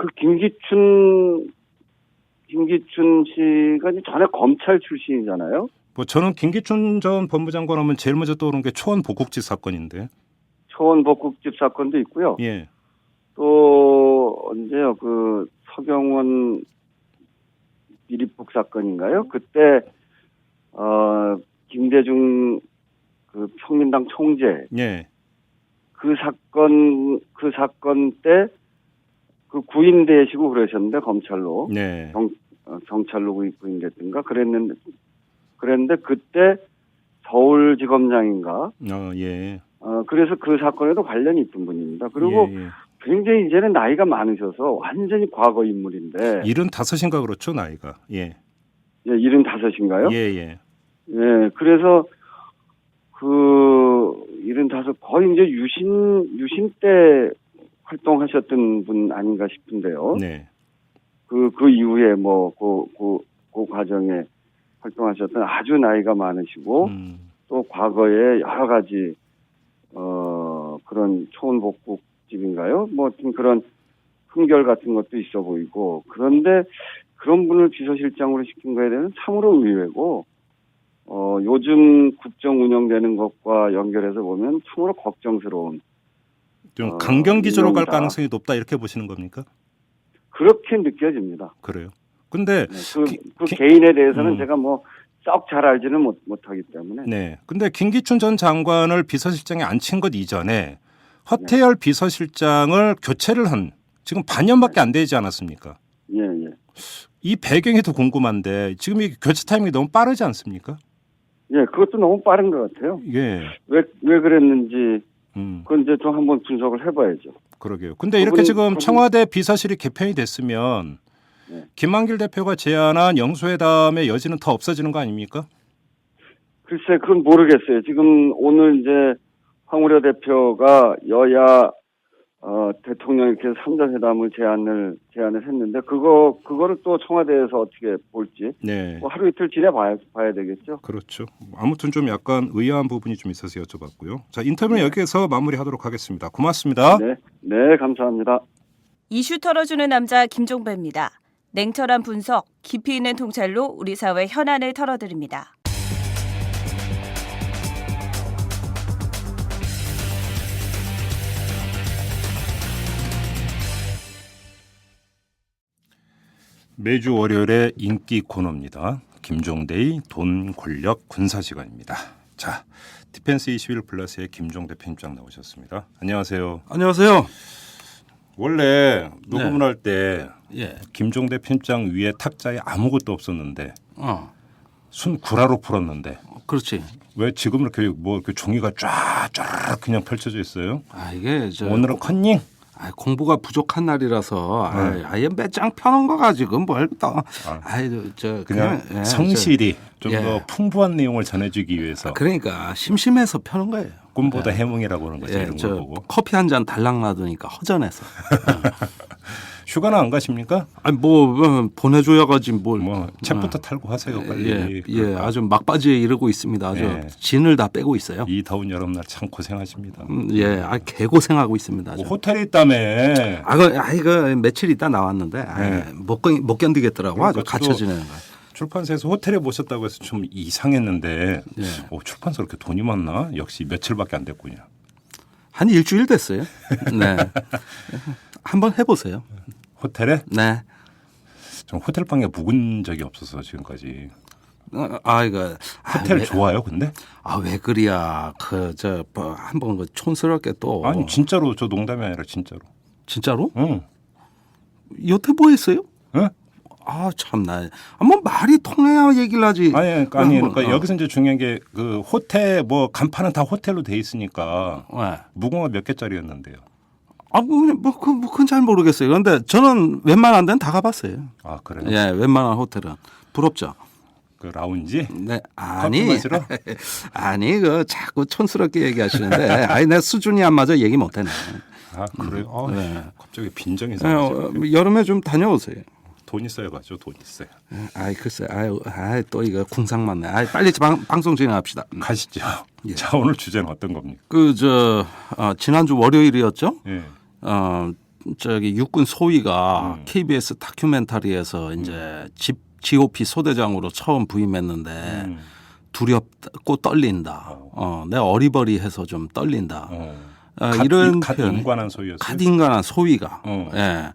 그 김기춘 씨가 전에 검찰 출신이잖아요. 뭐 저는 김기춘 전 법무장관 하면 제일 먼저 떠오르는 게 초원 복국집 사건인데. 초원 복국집 사건도 있고요. 예. 또 언제요? 그 서경원 미립국 사건인가요? 그때 김대중 그 평민당 총재 예. 그 사건 때 그 구인되시고 그러셨는데 검찰로 네. 경찰로 구인됐든가 그랬는데 그때 서울지검장인가 예. 그래서 그 사건에도 관련이 있던 분입니다. 그리고 예. 굉장히 이제는 나이가 많으셔서 완전히 과거 인물인데 75인가 그렇죠, 나이가. 예. 예, 75인가요? 예, 예. 예, 그래서 그 75 거의 이제 유신 때 활동하셨던 분 아닌가 싶은데요. 네. 그 이후에 뭐 그 과정에 활동하셨던 아주 나이가 많으시고 또 과거에 여러 가지 그런 초원복국집인가요? 뭐 어떤 그런 흠결 같은 것도 있어 보이고 그런데 그런 분을 비서실장으로 시킨 거에 대해서는 참으로 의외고 요즘 국정 운영되는 것과 연결해서 보면 참으로 걱정스러운 좀 강경 기조로 갈 인정이다. 가능성이 높다 이렇게 보시는 겁니까? 그렇게 느껴집니다. 그래요. 근데 네, 그 개인에 대해서는 음. 제가 뭐 썩 잘 알지는 못하기 때문에 네. 근데 김기춘 전 장관을 비서실장에 앉힌 것 이전에 허태열 비서실장을 교체를 한 지금 반년밖에 안 되지 않았습니까? 예, 예. 이 배경이 더 궁금한데 지금 이 교체 타이밍이 너무 빠르지 않습니까? 예, 그것도 너무 빠른 것 같아요. 예. 왜 그랬는지 그건 이제 좀 한번 분석을 해봐야죠. 그러게요. 근데 이렇게 지금 청와대 비서실이 개편이 됐으면 네. 김만길 대표가 제안한 영수회담의 여지는 더 없어지는 거 아닙니까? 글쎄, 그건 모르겠어요. 지금 오늘 이제 황우려 대표가 여야 대통령께 3자 회담을 제안을 했는데 그거를 또 청와대에서 어떻게 볼지 네. 뭐 하루 이틀 지내봐야 되겠죠. 그렇죠. 아무튼 좀 약간 의아한 부분이 좀 있어서 여쭤봤고요. 자, 인터뷰는 여기에서 마무리하도록 하겠습니다. 고맙습니다. 네, 네, 감사합니다. 이슈 털어주는 남자 김종배입니다. 냉철한 분석, 깊이 있는 통찰로 우리 사회 현안을 털어드립니다. 매주 월요일에 인기 코너입니다. 김종대의 돈, 권력, 군사 시간입니다. 자, 디펜스 21 플러스의 김종대 편집장 나오셨습니다. 안녕하세요. 안녕하세요. 원래 녹음을 할 때 예. 김종대 편집장 위에 탁자에 아무것도 없었는데 순 구라로 풀었는데 그렇지. 왜 지금 이렇게 뭐 이렇게 종이가 쫙 그냥 펼쳐져 있어요? 이게 오늘은 컨닝? 공부가 부족한 날이라서 아예 매장 펴놓은 거 가지고 뭘 또 그냥 예, 성실히 좀 예. 더 풍부한 내용을 전해주기 위해서 그러니까 심심해서 펴는 거예요. 꿈보다 해몽이라고 하는 거죠. 예, 이런 걸 보고. 커피 한 잔 달랑 놔두니까 허전해서. 휴가는 안 가십니까? 보내줘야 가지 뭘. 책부터 탈고 하세요 빨리. 예, 아주 막바지에 이르고 있습니다. 아주 예. 진을 다 빼고 있어요. 이 더운 여름날 참 고생하십니다. 개고생하고 있습니다. 아주. 뭐 호텔에 있다며. 이거 며칠 있다 나왔는데 못 견디겠더라고. 그러니까 아주 갇혀 지내는 거야. 출판사에서 호텔에 모셨다고 해서 좀 이상했는데 출판사 그렇게 돈이 많나? 역시 며칠밖에 안 됐군요. 한 일주일 됐어요. 네. 한번 해보세요. 호텔에? 네. 좀 호텔 방에 묵은 적이 없어서 지금까지. 이거 호텔 좋아요, 근데? 왜 그리야? 한번 촌스럽게 또. 아니 진짜로 저 농담이 아니라 진짜로. 진짜로? 응. 여태 뭐 했어요? 응? 참나. 뭐 말이 통해야 얘기를 하지. 그러니까 여기서 이제 중요한 게 그 호텔 뭐 간판은 다 호텔로 돼 있으니까 무궁화 몇 개짜리였는데요. 그건 잘 모르겠어요. 그런데 저는 웬만한 데는 다 가봤어요. 그래요? 예, 웬만한 호텔은 부럽죠. 그 라운지? 네, 커피 마시러? 자꾸 촌스럽게 얘기하시는데, 내 수준이 안 맞아 얘기 못하네. 그래요? 네. 갑자기 빈정이 생겼어요. 여름에 좀 다녀오세요. 돈 있어요, 가죠. 돈 있어요. 글쎄, 또 이거 궁상 맞네. 빨리 방송 진행합시다. 가시죠. 예. 자, 오늘 주제는 어떤 겁니까? 지난주 월요일이었죠? 예. 육군 소위가 KBS 다큐멘터리에서 이제 GOP 소대장으로 처음 부임했는데 두렵고 떨린다. 내가 어리버리해서 좀 떨린다. 이런 갓인관한 소위였어요. 갓인관한 소위가. 예.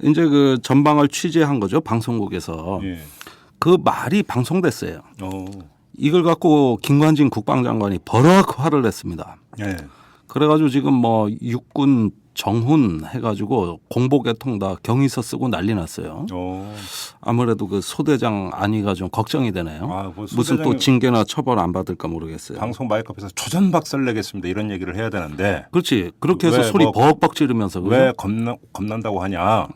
이제 그 전방을 취재한 거죠. 방송국에서. 예. 그 말이 방송됐어요. 이걸 갖고 김관진 국방장관이 버럭 화를 냈습니다. 예. 그래가지고 지금 뭐 육군 정훈 해가지고 공보계통 다 경위서 쓰고 난리 났어요. 아무래도 그 소대장 안위가 좀 걱정이 되네요. 뭐 무슨 또 징계나 처벌 안 받을까 모르겠어요. 방송 마이크 앞에서 조전박살 내겠습니다 이런 얘기를 해야 되는데. 그렇지. 그렇게 해서 소리 버벅 지르면서 왜 겁난다고 하냐.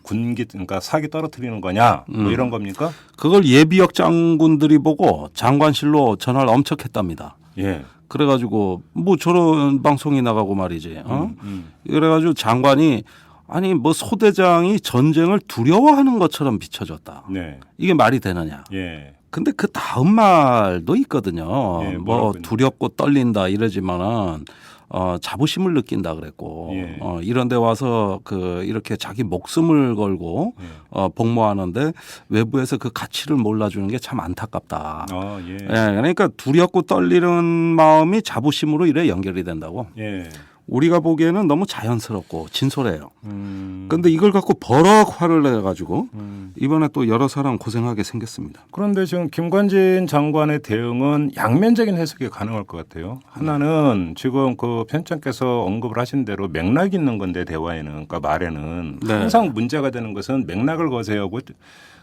군기 그러니까 사기 떨어뜨리는 거냐. 뭐 이런 겁니까? 그걸 예비역 장군들이 보고 장관실로 전화를 엄청 했답니다. 예. 그래가지고 뭐 저런 방송이 나가고 말이지. 그래가지고 장관이 아니 뭐 소대장이 전쟁을 두려워하는 것처럼 비춰졌다. 네. 이게 말이 되느냐. 예. 근데 그 다음 말도 있거든요. 예, 뭐 두렵고 떨린다 이러지만은 자부심을 느낀다 그랬고 예. 이런 데 와서 그 이렇게 자기 목숨을 걸고 복무하는데 외부에서 그 가치를 몰라주는 게 참 안타깝다. 예. 예, 그러니까 두렵고 떨리는 마음이 자부심으로 이래 연결이 된다고. 예. 우리가 보기에는 너무 자연스럽고 진솔해요. 그런데 이걸 갖고 버럭 화를 내가지고 이번에 또 여러 사람 고생하게 생겼습니다. 그런데 지금 김관진 장관의 대응은 양면적인 해석이 가능할 것 같아요. 하나는 지금 그 편장께서 언급을 하신 대로 맥락이 있는 건데 대화에는 그러니까 말에는 네. 항상 문제가 되는 것은 맥락을 거세하고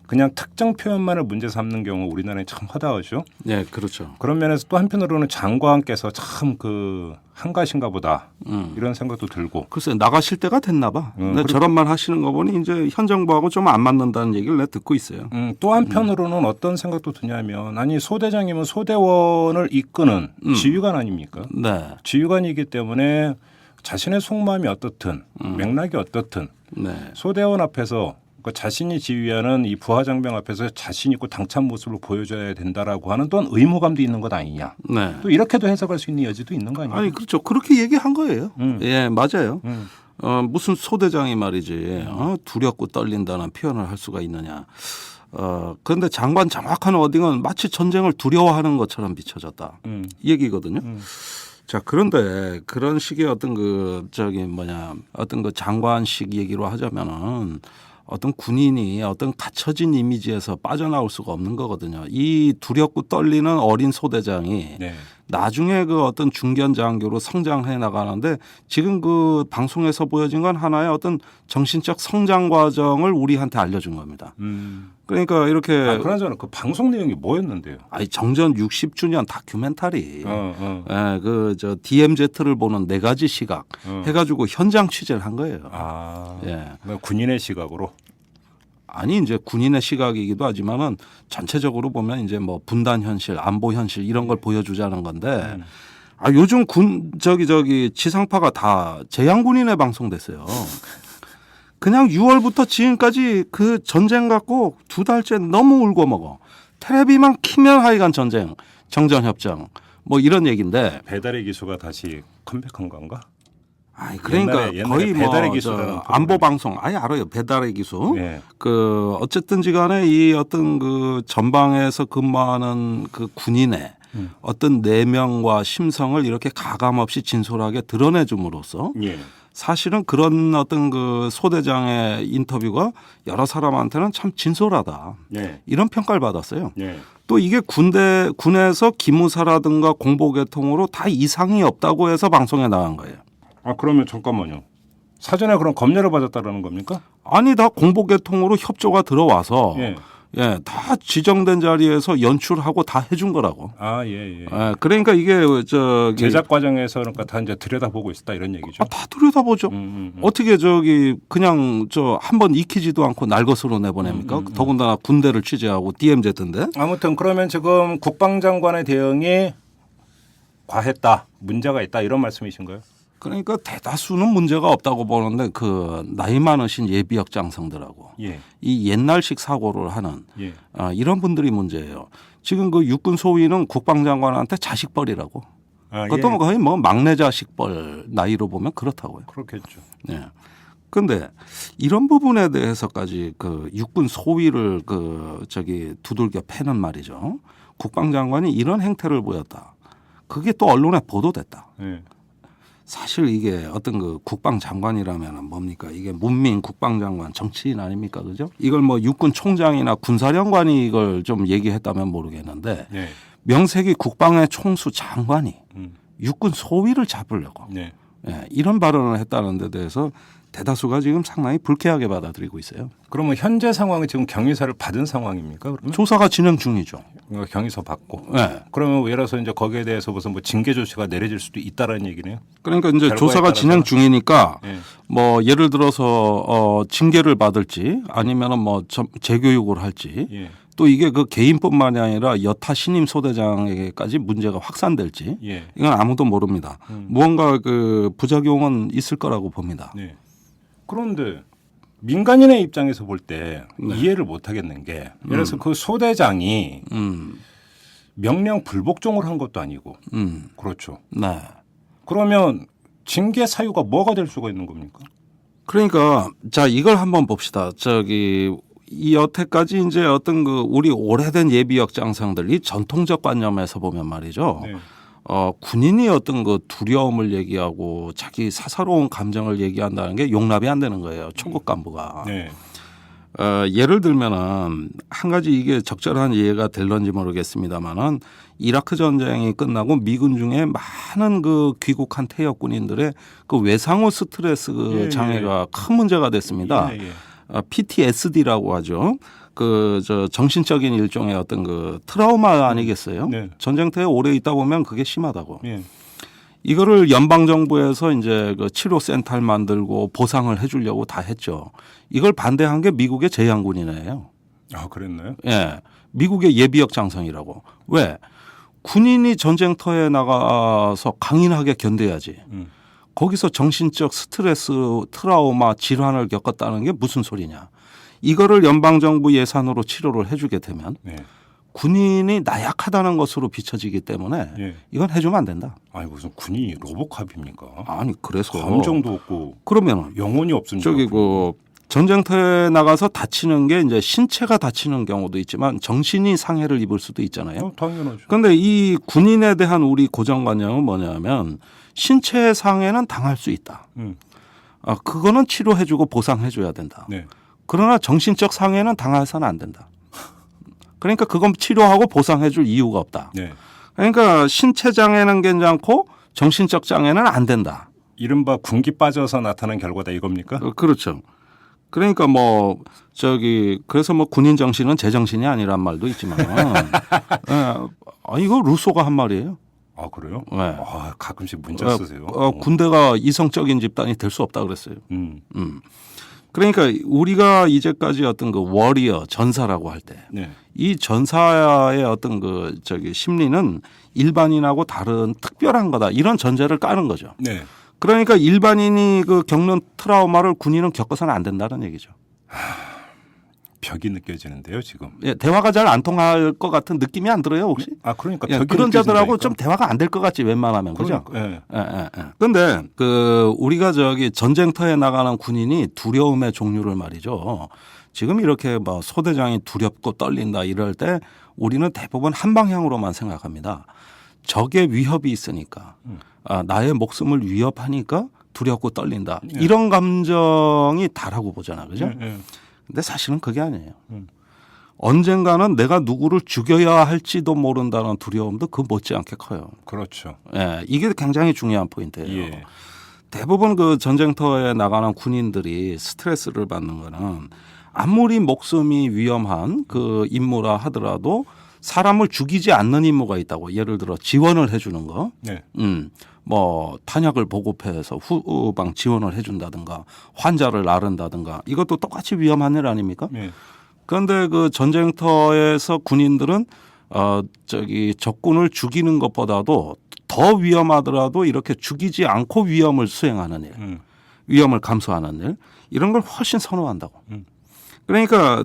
그냥 특정 표현만을 문제 삼는 경우 우리나라에 참 허다하죠. 네, 그렇죠. 그런 면에서 또 한편으로는 장관께서 참 그 한가신가 보다 이런 생각도 들고. 글쎄 나가실 때가 됐나 봐. 근데 저런 말 하시는 거 보니 이제 현 정부하고 좀 안 맞는다는 얘기를 내가 듣고 있어요. 또 한편으로는 어떤 생각도 드냐면 아니 소대장이면 소대원을 이끄는 지휘관 아닙니까? 네. 지휘관이기 때문에 자신의 속마음이 어떻든 맥락이 어떻든 네. 소대원 앞에서 그 자신이 지휘하는 이 부하장병 앞에서 자신 있고 당찬 모습을 보여줘야 된다라고 하는 또한 의무감도 있는 것 아니냐. 네. 또 이렇게도 해석할 수 있는 여지도 있는 거 아니에요? 아니 그렇죠. 그렇게 얘기한 거예요. 예, 맞아요. 무슨 소대장이 말이지 두렵고 떨린다는 표현을 할 수가 있느냐. 그런데 장관 정확한 워딩은 마치 전쟁을 두려워하는 것처럼 비춰졌다. 이 얘기거든요. 자, 그런데 그런 식의 어떤 그 어떤 그 장관식 얘기로 하자면은 어떤 군인이 어떤 갖춰진 이미지에서 빠져나올 수가 없는 거거든요. 이 두렵고 떨리는 어린 소대장이 네. 나중에 그 어떤 중견 장교로 성장해 나가는데 지금 그 방송에서 보여진 건 하나의 어떤 정신적 성장 과정을 우리한테 알려준 겁니다. 그러니까 이렇게 그나저나 그 방송 내용이 뭐였는데요? 아니 정전 60주년 다큐멘터리, 예, 그 저 DMZ를 보는 4가지 시각 해가지고 현장 취재를 한 거예요. 예, 군인의 시각으로. 아니 이제 군인의 시각이기도 하지만은 전체적으로 보면 이제 뭐 분단 현실, 안보 현실 이런 걸 보여주자는 건데 요즘 저기 지상파가 다 재향군인에 방송됐어요. 그냥 6월부터 지금까지 그 전쟁 갖고 2달째 너무 울고 먹어. 텔레비만 키면 하여간 전쟁, 정전협정 뭐 이런 얘기인데 배달의 기수가 다시 컴백한 건가? 아니 그러니까 옛날에 거의 배달의 뭐 기수라는 안보 방송 아예 알아요. 배달의 기수. 네. 그 어쨌든지간에 이 어떤 그 전방에서 근무하는 그 군인의 어떤 내면과 심성을 이렇게 가감없이 진솔하게 드러내줌으로써 예. 사실은 그런 어떤 그 소대장의 인터뷰가 여러 사람한테는 참 진솔하다. 네. 이런 평가를 받았어요. 네. 또 이게 군에서 기무사라든가 공보계통으로 다 이상이 없다고 해서 방송에 나간 거예요. 그러면 잠깐만요. 사전에 그럼 검열을 받았다라는 겁니까? 아니 다 공보계통으로 협조가 들어와서 예. 다 지정된 자리에서 연출하고 다 해준 거라고. 예. 그러니까 이게 제작 과정에서 그러니까 다 이제 들여다보고 있다 이런 얘기죠. 다 들여다보죠. 어떻게 그냥 한번 익히지도 않고 날 것으로 내보냅니까? 더군다나 군대를 취재하고 DMZ인데. 아무튼 그러면 지금 국방장관의 대응이 과했다, 문제가 있다 이런 말씀이신가요? 그러니까 대다수는 문제가 없다고 보는데 그 나이 많으신 예비역 장성들하고 이 옛날식 사고를 하는 이런 분들이 문제예요. 지금 그 육군 소위는 국방장관한테 자식벌이라고. 그것도 거의 뭐 막내 자식벌 나이로 보면 그렇다고요. 그렇겠죠. 네. 그런데 이런 부분에 대해서까지 그 육군 소위를 두들겨 패는 말이죠. 국방장관이 이런 행태를 보였다. 그게 또 언론에 보도됐다. 사실 이게 어떤 그 국방장관이라면 뭡니까? 이게 문민 국방장관 정치인 아닙니까? 그죠? 이걸 뭐 육군 총장이나 군사령관이 이걸 좀 얘기했다면 모르겠는데 네. 명색이 국방의 총수 장관이 육군 소위를 잡으려고 네. 예, 이런 발언을 했다는 데 대해서 대다수가 지금 상당히 불쾌하게 받아들이고 있어요. 그러면 현재 상황은 지금 경위서를 받은 상황입니까? 그러면 조사가 진행 중이죠. 경위서 받고. 네. 그러면 예를 들어서 이제 거기에 대해서 무슨 뭐 징계 조치가 내려질 수도 있다라는 얘기네요. 그러니까 이제 결과에 조사가 따라서는. 진행 중이니까 네. 뭐 예를 들어서 징계를 받을지 아니면은 뭐 재교육을 할지 예. 또 이게 그 개인뿐만이 아니라 여타 신임 소대장에게까지 문제가 확산될지 예. 이건 아무도 모릅니다. 무언가 그 부작용은 있을 거라고 봅니다. 네. 그런데 민간인의 입장에서 볼 때 네. 이해를 못 하겠는 게 예를 들어서 그 소대장이 명령 불복종을 한 것도 아니고 그렇죠. 네. 그러면 징계 사유가 뭐가 될 수가 있는 겁니까? 그러니까 자 이걸 한번 봅시다. 저기 이 여태까지 이제 어떤 그 우리 오래된 예비역 장성들 이 전통적 관념에서 보면 말이죠. 네. 군인이 어떤 그 두려움을 얘기하고 자기 사사로운 감정을 얘기한다는 게 용납이 안 되는 거예요. 초급 간부가. 네. 예를 들면은 한 가지 이게 적절한 이해가 될런지 모르겠습니다만은 이라크 전쟁이 끝나고 미군 중에 많은 그 귀국한 퇴역 군인들의 그 외상후 스트레스 그 예, 장애가 큰 문제가 됐습니다. 예, 예. PTSD라고 하죠. 그 저 정신적인 일종의 어떤 그 트라우마 아니겠어요? 네. 전쟁터에 오래 있다 보면 그게 심하다고. 예. 이거를 연방 정부에서 이제 그 치료 센터를 만들고 보상을 해주려고 다 했죠. 이걸 반대한 게 미국의 제향군이네요. 아, 그랬나요? 예, 미국의 예비역 장성이라고. 왜? 군인이 전쟁터에 나가서 강인하게 견뎌야지. 거기서 정신적 스트레스, 트라우마, 질환을 겪었다는 게 무슨 소리냐. 이거를 연방정부 예산으로 치료를 해주게 되면 네. 군인이 나약하다는 것으로 비춰지기 때문에 예. 이건 해주면 안 된다. 아니 무슨 군인이 로보캅입니까? 아니 그래서 감정도 없고 그러면은 영혼이 없으니까. 저기 그 전쟁터에 나가서 다치는 게 이제 신체가 다치는 경우도 있지만 정신이 상해를 입을 수도 있잖아요. 당연하죠. 그런데 이 군인에 대한 우리 고정관념은 뭐냐면 신체 상해는 당할 수 있다. 그거는 치료해주고 보상해줘야 된다. 네. 그러나 정신적 상해는 당해서는 안 된다. 그러니까 그건 치료하고 보상해줄 이유가 없다. 네. 그러니까 신체 장애는 괜찮고 정신적 장애는 안 된다. 이른바 군기 빠져서 나타난 결과다 이겁니까? 그렇죠. 그러니까 뭐 저기 그래서 뭐 군인 정신은 제정신이 아니란 말도 있지만 이거 루소가 한 말이에요. 아 그래요? 네. 아, 가끔씩 문자 쓰세요. 군대가 이성적인 집단이 될 수 없다 그랬어요. 음. 그러니까 우리가 이제까지 어떤 그 워리어 전사라고 할 때 이 네. 전사의 어떤 그 저기 심리는 일반인하고 다른 특별한 거다 이런 전제를 까는 거죠. 네. 그러니까 일반인이 그 겪는 트라우마를 군인은 겪어서는 안 된다는 얘기죠. 벽이 느껴지는데요 지금. 예, 대화가 잘 안 통할 것 같은 느낌이 안 들어요 혹시? 아 그러니까 예, 벽이 그런 자들하고 느껴진다니까. 좀 대화가 안 될 것 같지 웬만하면 그죠? 그러니까, 예. 그런데 그 우리가 저기 전쟁터에 나가는 군인이 두려움의 종류를 말이죠. 지금 이렇게 뭐 소대장이 두렵고 떨린다 이럴 때 우리는 대부분 한 방향으로만 생각합니다. 적의 위협이 있으니까 나의 목숨을 위협하니까 두렵고 떨린다. 이런 감정이 다라고 보잖아, 그죠? 근데 사실은 그게 아니에요. 언젠가는 내가 누구를 죽여야 할지도 모른다는 두려움도 그 못지않게 커요. 그렇죠. 예, 이게 굉장히 중요한 포인트예요. 예. 대부분 그 전쟁터에 나가는 군인들이 스트레스를 받는 거는 아무리 목숨이 위험한 그 임무라 하더라도 사람을 죽이지 않는 임무가 있다고. 예를 들어 지원을 해주는 거. 네. 뭐 탄약을 보급해서 후방 지원을 해준다든가 환자를 나른다든가 이것도 똑같이 위험한 일 아닙니까? 네. 그런데 그 전쟁터에서 군인들은 저기 적군을 죽이는 것보다도 더 위험하더라도 이렇게 죽이지 않고 위험을 수행하는 일, 위험을 감수하는 일 이런 걸 훨씬 선호한다고. 그러니까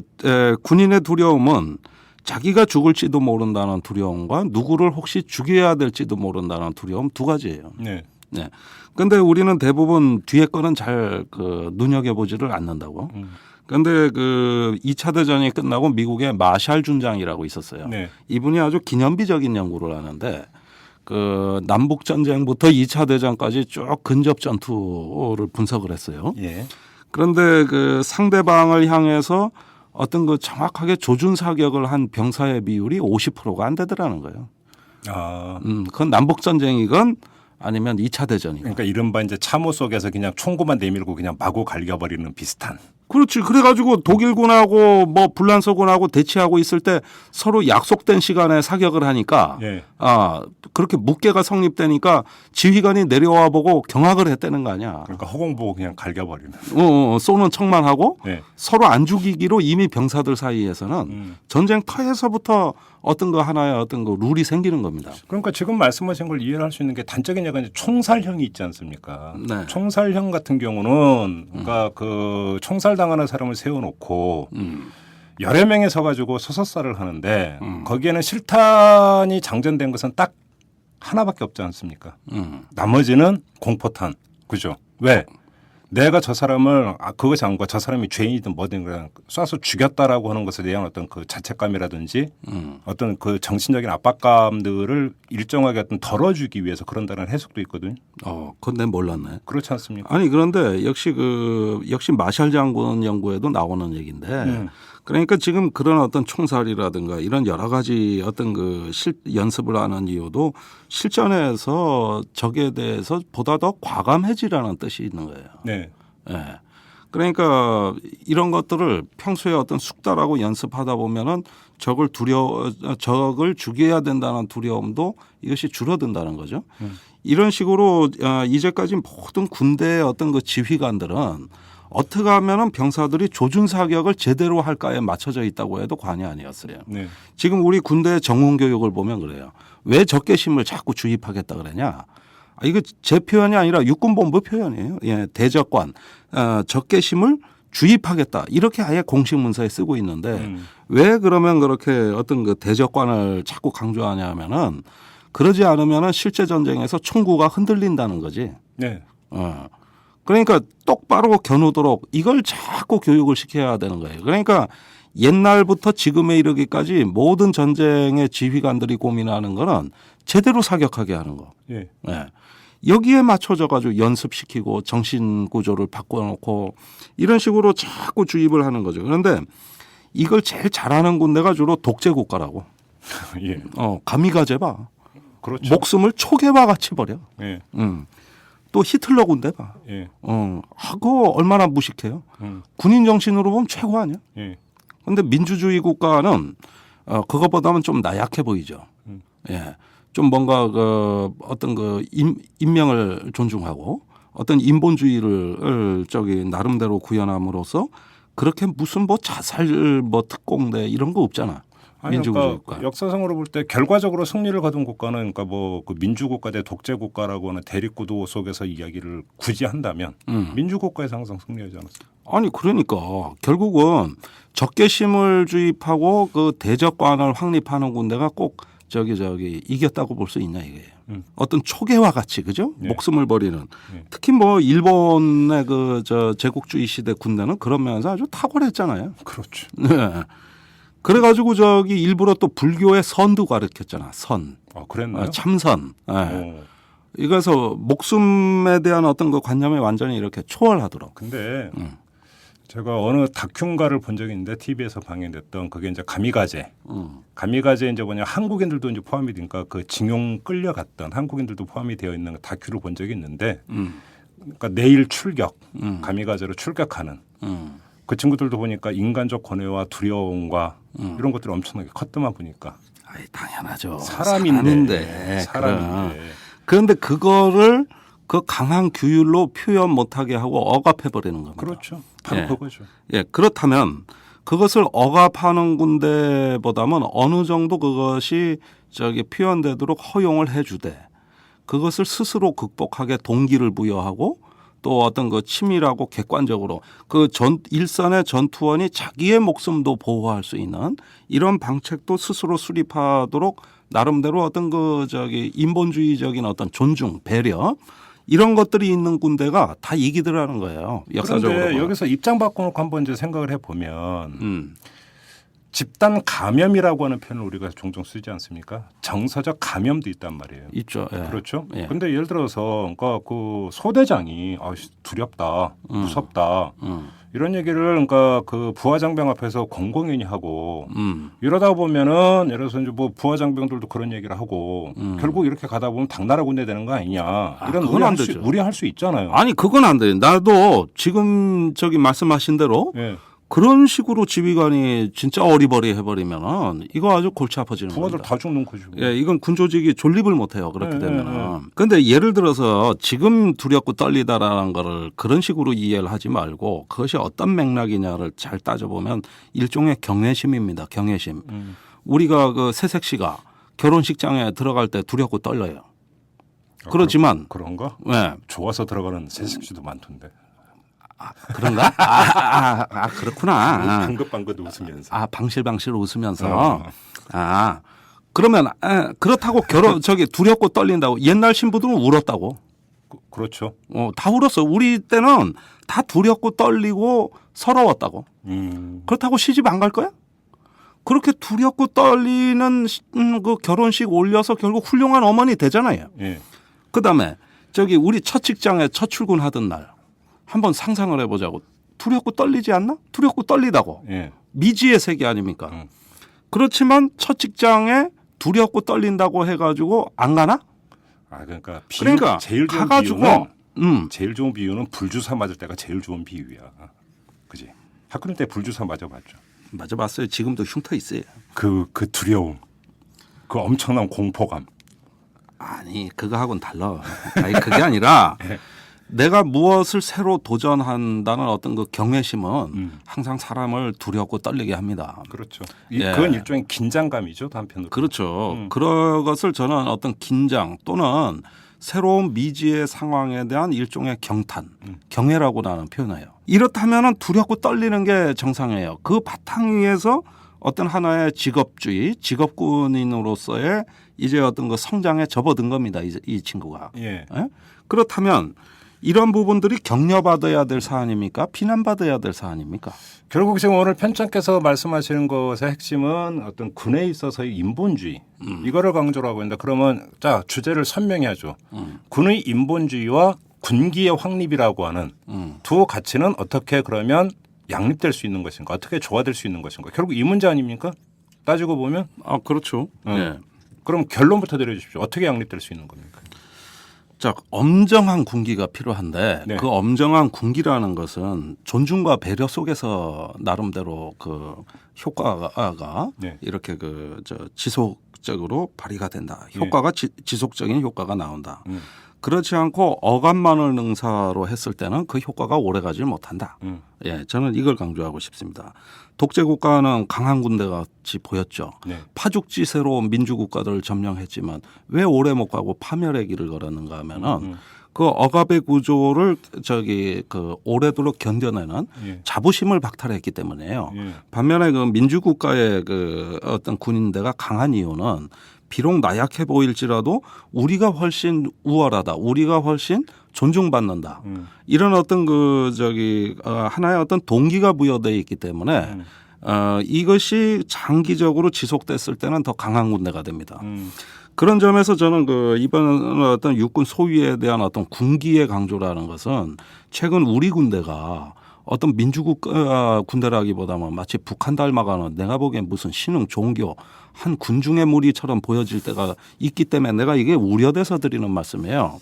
군인의 두려움은 자기가 죽을지도 모른다는 두려움과 누구를 혹시 죽여야 될지도 모른다는 두려움 두 가지예요. 네. 네. 근데 우리는 대부분 뒤에 거는 잘 그 눈여겨보지를 않는다고. 그런데 그 2차 대전이 끝나고 미국의 마샬 준장이라고 있었어요. 네. 이분이 아주 기념비적인 연구를 하는데 그 남북 전쟁부터 2차 대전까지 쭉 근접 전투를 분석을 했어요. 예. 그런데 그 상대방을 향해서 어떤 그 정확하게 조준 사격을 한 병사의 비율이 50%가 안 되더라는 거예요. 아. 그건 남북 전쟁이건 아니면 2차 대전이건. 그러니까 이른바 이제 참호 속에서 그냥 총구만 내밀고 그냥 마구 갈겨버리는 비슷한. 그렇지. 그래가지고 독일군하고 뭐 불란서군하고 대치하고 있을 때 서로 약속된 시간에 사격을 하니까 예. 그렇게 묵계가 성립되니까 지휘관이 내려와 보고 경악을 했다는 거 아니야. 그러니까 허공 보고 그냥 갈겨버리는. 쏘는 척만 하고 네. 서로 안 죽이기로 이미 병사들 사이에서는 전쟁 터에서부터 어떤 거 하나의 어떤 거 룰이 생기는 겁니다. 그러니까 지금 말씀하신 걸 이해를 할 수 있는 게 단적인 예가 이제 총살형이 있지 않습니까? 네. 총살형 같은 경우는 그러니까 그 총살당하는 사람을 세워놓고 여러 명이 서가지고 소속사를 하는데 거기에는 실탄이 장전된 것은 딱 하나밖에 없지 않습니까? 나머지는 공포탄. 그죠? 왜? 내가 저 사람을 그것이 아니고 저 사람이 죄인이든 뭐든 그냥 쏴서 죽였다라고 하는 것에 대한 어떤 그 자책감이라든지 어떤 그 정신적인 압박감들을 일정하게 어떤 덜어주기 위해서 그런다는 해석도 있거든요. 그건 내 몰랐네. 그렇지 않습니까? 아니 그런데 역시 마샬 장군 연구에도 나오는 얘기인데 그러니까 지금 그런 어떤 총살이라든가 이런 여러 가지 어떤 그 연습을 하는 이유도 실전에서 적에 대해서 보다 더 과감해지라는 뜻이 있는 거예요. 네. 예. 그러니까 이런 것들을 평소에 어떤 숙달하고 연습하다 보면은 적을 죽여야 된다는 두려움도 이것이 줄어든다는 거죠. 이런 식으로 이제까지 모든 군대의 어떤 그 지휘관들은 어떻게 하면은 병사들이 조준 사격을 제대로 할까에 맞춰져 있다고 해도 과언이 아니었어요. 네. 지금 우리 군대의 정원 교육을 보면 그래요. 왜 적개심을 자꾸 주입하겠다 그러냐? 이거 제 표현이 아니라 육군본부 표현이에요. 예, 대적관 적개심을 주입하겠다 이렇게 아예 공식 문서에 쓰고 있는데 왜 그러면 그렇게 어떤 그 대적관을 자꾸 강조하냐면은 그러지 않으면은 실제 전쟁에서 총구가 흔들린다는 거지. 네. 그러니까 똑바로 겨누도록 이걸 자꾸 교육을 시켜야 되는 거예요. 그러니까 옛날부터 지금에 이르기까지 모든 전쟁의 지휘관들이 고민하는 거는 제대로 사격하게 하는 거. 예. 네. 여기에 맞춰져 가지고 연습시키고 정신 구조를 바꿔놓고 이런 식으로 자꾸 주입을 하는 거죠. 그런데 이걸 제일 잘하는 군대가 주로 독재 국가라고. 예. 가미가제 봐. 그렇죠. 목숨을 초계와 같이 버려. 예. 또 히틀러 군대 봐. 예. 하고 얼마나 무식해요. 군인 정신으로 보면 최고 아니야. 예. 그런데 민주주의 국가는 그것보다는 좀 나약해 보이죠. 예. 좀 뭔가 어떤 인명을 존중하고 어떤 인본주의를 나름대로 구현함으로써 그렇게 무슨 자살 특공대 이런 거 없잖아. 민주주의 국가. 그러니까 역사상으로 볼 때 결과적으로 승리를 거둔 국가는 그러니까 그 민주국가 대 독재국가라고 하는 대립구도 속에서 이야기를 굳이 한다면 민주국가에서 항상 승리하지 않았어요. 아니 그러니까 결국은 적개심을 주입하고 그 대적관을 확립하는 군대가 꼭 이겼다고 볼 수 있냐 이거예요. 어떤 초계와 같이 그죠? 네. 목숨을 버리는. 네. 특히 일본의 제국주의 시대 군대는 그런 면에서 아주 탁월했잖아요. 그렇죠. 네. 그래가지고 일부러 또 불교의 선도 가르쳤잖아. 선. 그랬나요? 참선. 네. 이거서 목숨에 대한 어떤 그 관념이 완전히 이렇게 초월하도록. 근데 제가 어느 다큐인가를 본 적이 있는데 TV에서 방영됐던 그게 이제 가미가제. 가미가제 이제 한국인들도 이제 포함이 되니까 그 징용 끌려갔던 한국인들도 포함이 되어 있는 다큐를 본 적이 있는데 그러니까 내일 출격. 가미가제로 출격하는. 그 친구들도 보니까 인간적 권해와 두려움과 이런 것들이 엄청나게 컸더만 보니까. 당연하죠. 사람인데. 그런데 그거를 그 강한 규율로 표현 못하게 하고 억압해 버리는 겁니다. 그렇죠. 바로 그거죠. 예, 그렇다면 그것을 억압하는 군대보다는 어느 정도 그것이 표현되도록 허용을 해주되 그것을 스스로 극복하게 동기를 부여하고 또 어떤 그 치밀하고 객관적으로 일선의 전투원이 자기의 목숨도 보호할 수 있는 이런 방책도 스스로 수립하도록 나름대로 어떤 인본주의적인 어떤 존중, 배려 이런 것들이 있는 군대가 다 이기더라는 거예요. 역사적으로. 그런데 여기서 입장 바꿔놓고 한번 이제 생각을 해보면 집단 감염이라고 하는 표현을 우리가 종종 쓰지 않습니까? 정서적 감염도 있단 말이에요. 있죠. 예. 그렇죠. 예. 근데 예를 들어서 그러니까 그 소대장이 두렵다, 무섭다 이런 얘기를 그러니까 그 부하장병 앞에서 공공연히 하고 이러다 보면은 예를 들어서 이제 뭐 부하장병들도 그런 얘기를 하고 결국 이렇게 가다 보면 당나라 군대 되는 거 아니냐 이런 그건 안 되죠. 우려할 수 있잖아요. 아니 그건 안 돼. 나도 지금 저기 말씀하신 대로 예. 그런 식으로 지휘관이 진짜 어리버리 해버리면은 이거 아주 골치 아파지는 부하들 겁니다. 다 죽는 거죠. 예, 이건 군조직이 존립을 못해요. 그렇게 네, 되면은. 근데 예를 들어서 지금 두렵고 떨리다라는 거를 그런 식으로 이해를 하지 말고 그것이 어떤 맥락이냐를 잘 따져보면 일종의 경외심입니다. 경외심. 우리가 그 새색시가 결혼식장에 들어갈 때 두렵고 떨려요. 그렇지만 그런가? 예. 좋아서 들어가는 새색시도 많던데. 그런가? 그렇구나. 방긋방긋 웃으면서. 방실방실 웃으면서. 그러면 그렇다고 두렵고 떨린다고 옛날 신부들은 울었다고. 그렇죠. 다 울었어. 우리 때는 다 두렵고 떨리고 서러웠다고. 그렇다고 시집 안 갈 거야? 그렇게 두렵고 떨리는 그 결혼식 올려서 결국 훌륭한 어머니 되잖아요. 예. 그다음에 우리 첫 직장에 첫 출근하던 날 한번 상상을 해보자고. 두렵고 떨리지 않나? 두렵고 떨리다고. 예. 미지의 세계 아닙니까? 그렇지만 첫 직장에 두렵고 떨린다고 해가지고 안 가나? 그러니까 제일 좋은 가가지고 제일 좋은 비유는 불주사 맞을 때가 제일 좋은 비유야. 그지? 학교 때 불주사 맞아봤죠. 맞아봤어요. 지금도 흉터 있어요. 그 두려움, 그 엄청난 공포감. 아니 그거하고는 달라. 아니 그게 아니라 네. 내가 무엇을 새로 도전한다는 어떤 그 경외심은 항상 사람을 두렵고 떨리게 합니다. 그렇죠. 예. 그건 일종의 긴장감이죠, 한편으로. 그렇죠. 그런 것을 저는 어떤 긴장 또는 새로운 미지의 상황에 대한 일종의 경탄, 경외라고 나는 표현해요. 이렇다면 두렵고 떨리는 게 정상이에요. 그 바탕 위에서 어떤 하나의 직업주의, 직업군인으로서의 이제 어떤 그 성장에 접어든 겁니다. 이 친구가. 예. 예? 그렇다면 이런 부분들이 격려받아야 될 사안입니까? 비난받아야 될 사안입니까? 결국 지금 오늘 편찬께서 말씀하시는 것의 핵심은 어떤 군에 있어서의 인본주의 이거를 강조를 하고 있는데 그러면 자 주제를 선명해야죠. 군의 인본주의와 군기의 확립이라고 하는 두 가치는 어떻게 그러면 양립될 수 있는 것인가? 어떻게 조화될 수 있는 것인가? 결국 이 문제 아닙니까? 따지고 보면. 그렇죠. 네. 그럼 결론부터 내려주십시오. 어떻게 양립될 수 있는 겁니까? 자, 엄정한 군기가 필요한데 네. 그 엄정한 군기라는 것은 존중과 배려 속에서 나름대로 그 효과가 네. 이렇게 지속적으로 발휘가 된다. 효과가 지속적인 효과가 나온다. 그렇지 않고 어감만을 능사로 했을 때는 그 효과가 오래가지 못한다. 예, 저는 이걸 강조하고 싶습니다. 독재 국가는 강한 군대 같이 보였죠. 네. 파죽지세로 민주국가들을 점령했지만 왜 오래 못 가고 파멸의 길을 걸었는가 하면은 그 억압의 구조를 오래도록 견뎌내는 예. 자부심을 박탈했기 때문에요. 예. 반면에 그 민주국가의 그 어떤 군인대가 강한 이유는 비록 나약해 보일지라도 우리가 훨씬 우월하다, 우리가 훨씬 존중받는다. 이런 어떤 하나의 어떤 동기가 부여되어 있기 때문에 이것이 장기적으로 지속됐을 때는 더 강한 군대가 됩니다. 그런 점에서 저는 이번 어떤 육군 소위에 대한 어떤 군기의 강조라는 것은 최근 우리 군대가 어떤 민주국 군대라기보다는 마치 북한 닮아가는 내가 보기엔 무슨 신흥 종교 한 군중의 무리처럼 보여질 때가 있기 때문에 내가 이게 우려돼서 드리는 말씀이에요.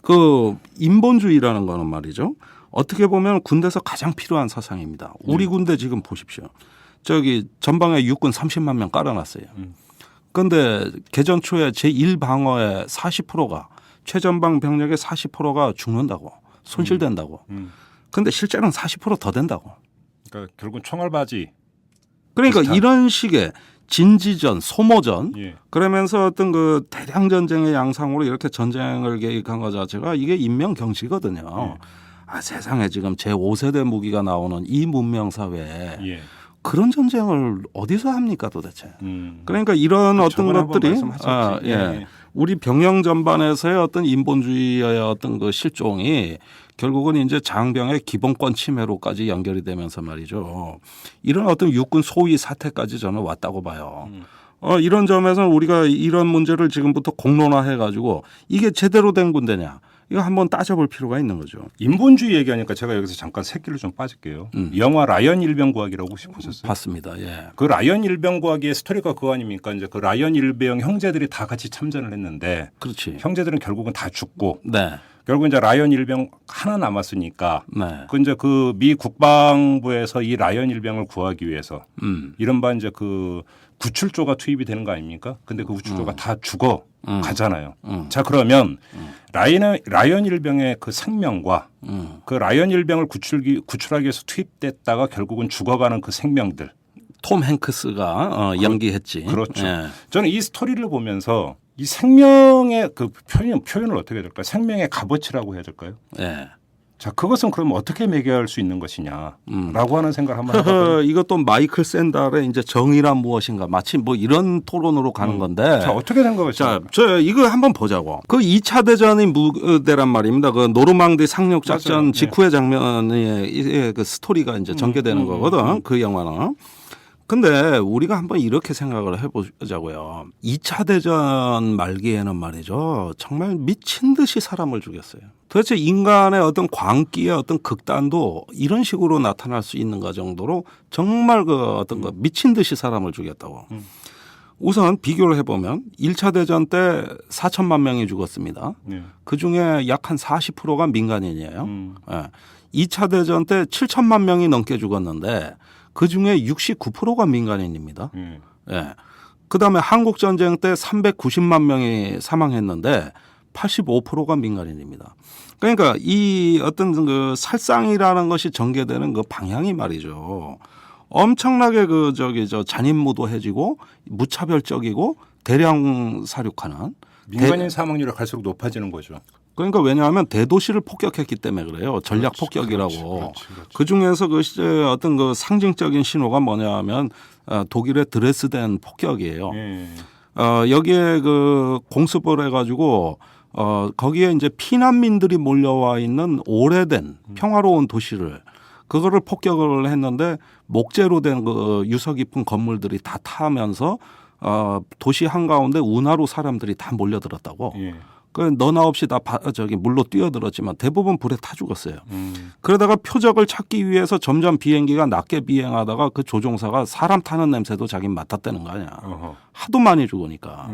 그 인본주의라는 거는 말이죠. 어떻게 보면 군대에서 가장 필요한 사상입니다. 우리 군대 지금 보십시오. 전방에 육군 30만 명 깔아놨어요. 그런데 개전 초에 제1방어의 40%가 최전방 병력의 40%가 죽는다고 손실된다고. 그런데 실제로는 40% 더 된다고. 그러니까 결국은 총알바지. 그러니까 비슷한. 이런 식의 진지전, 소모전 예. 그러면서 어떤 그 대량 전쟁의 양상으로 이렇게 전쟁을 계획한 것 자체가 이게 인명경시거든요. 세상에 지금 제5세대 무기가 나오는 이 문명 사회에 예. 그런 전쟁을 어디서 합니까 도대체? 음. 그러니까 이런 어떤 저번에 한번 것들이 말씀하셨지. 예. 우리 병영 전반에서의 어떤 인본주의의 어떤 그 실종이 결국은 이제 장병의 기본권 침해로까지 연결이 되면서 말이죠. 이런 어떤 육군 소위 사태까지 저는 왔다고 봐요. 이런 점에서 우리가 이런 문제를 지금부터 공론화해 가지고 이게 제대로 된 군대냐 이거 한번 따져볼 필요가 있는 거죠. 인본주의 얘기하니까 제가 여기서 잠깐 새끼를 좀 빠질게요. 영화 라이언 일병구하기라고 혹시 보셨어요? 봤습니다. 예. 그 라이언 일병구하기의 스토리가 그거 아닙니까? 이제 그 라이언 일병 형제들이 다 같이 참전을 했는데 그렇지. 형제들은 결국은 다 죽고 네. 결국 이제 라이언 일병 하나 남았으니까 네. 그 이제 그 미 국방부에서 이 라이언 일병을 구하기 위해서 이른바 이제 그 구출조가 투입이 되는 거 아닙니까? 근데 그 구출조가 다 죽어 가잖아요. 자 그러면 라이언 일병의 그 생명과 그 라이언 일병을 구출하기 위해서 투입됐다가 결국은 죽어가는 그 생명들. 톰 행크스가 연기했지. 그렇죠. 예. 저는 이 스토리를 보면서 이 생명의 그 표현을 어떻게 해야 될까요? 생명의 값어치라고 해야 될까요? 예. 자, 그것은 그럼 어떻게 매개할 수 있는 것이냐라고 하는 생각을 한번 해봤거든요. 이것도 마이클 샌달의 이제 정의란 무엇인가 마치 뭐 이런 토론으로 가는 건데. 자, 어떻게 생각하세요? 자, 저 이거 한번 보자고. 그 2차 대전의 무대란 말입니다. 그 노르망디 상륙 작전 맞아요. 직후의 장면의 그 스토리가 이제 전개되는 거거든. 그 영화는. 근데 우리가 한번 이렇게 생각을 해보자고요. 2차 대전 말기에는 말이죠. 정말 미친 듯이 사람을 죽였어요. 도대체 인간의 어떤 광기의 어떤 극단도 이런 식으로 나타날 수 있는가 정도로 정말 그 어떤 거 미친 듯이 사람을 죽였다고. 우선 비교를 해보면 1차 대전 때 4천만 명이 죽었습니다. 네. 그중에 약 한 40%가 민간인이에요. 2차 대전 때 7천만 명이 넘게 죽었는데 그중에 69%가 민간인입니다. 예. 그다음에 한국 전쟁 때 390만 명이 사망했는데 85%가 민간인입니다. 그러니까 이 어떤 그 살상이라는 것이 전개되는 그 방향이 말이죠. 엄청나게 잔인무도해지고 무차별적이고 대량 사륙하는 민간인 사망률이 갈수록 높아지는 거죠. 그러니까 왜냐하면 대도시를 폭격했기 때문에 그래요. 전략 폭격이라고. 그렇지. 그 중에서 그 어떤 그 상징적인 신호가 뭐냐하면 독일의 드레스덴 폭격이에요. 예. 여기에 그 공습을 해가지고 거기에 이제 피난민들이 몰려와 있는 오래된 평화로운 도시를 그거를 폭격을 했는데 목재로 된 그 유서 깊은 건물들이 다 타면서 도시 한가운데 운하로 사람들이 다 몰려들었다고. 예. 그 너나 없이 다 물로 뛰어들었지만 대부분 불에 타 죽었어요. 그러다가 표적을 찾기 위해서 점점 비행기가 낮게 비행하다가 그 조종사가 사람 타는 냄새도 자기는 맡았다는 거 아니야. 어허. 하도 많이 죽으니까.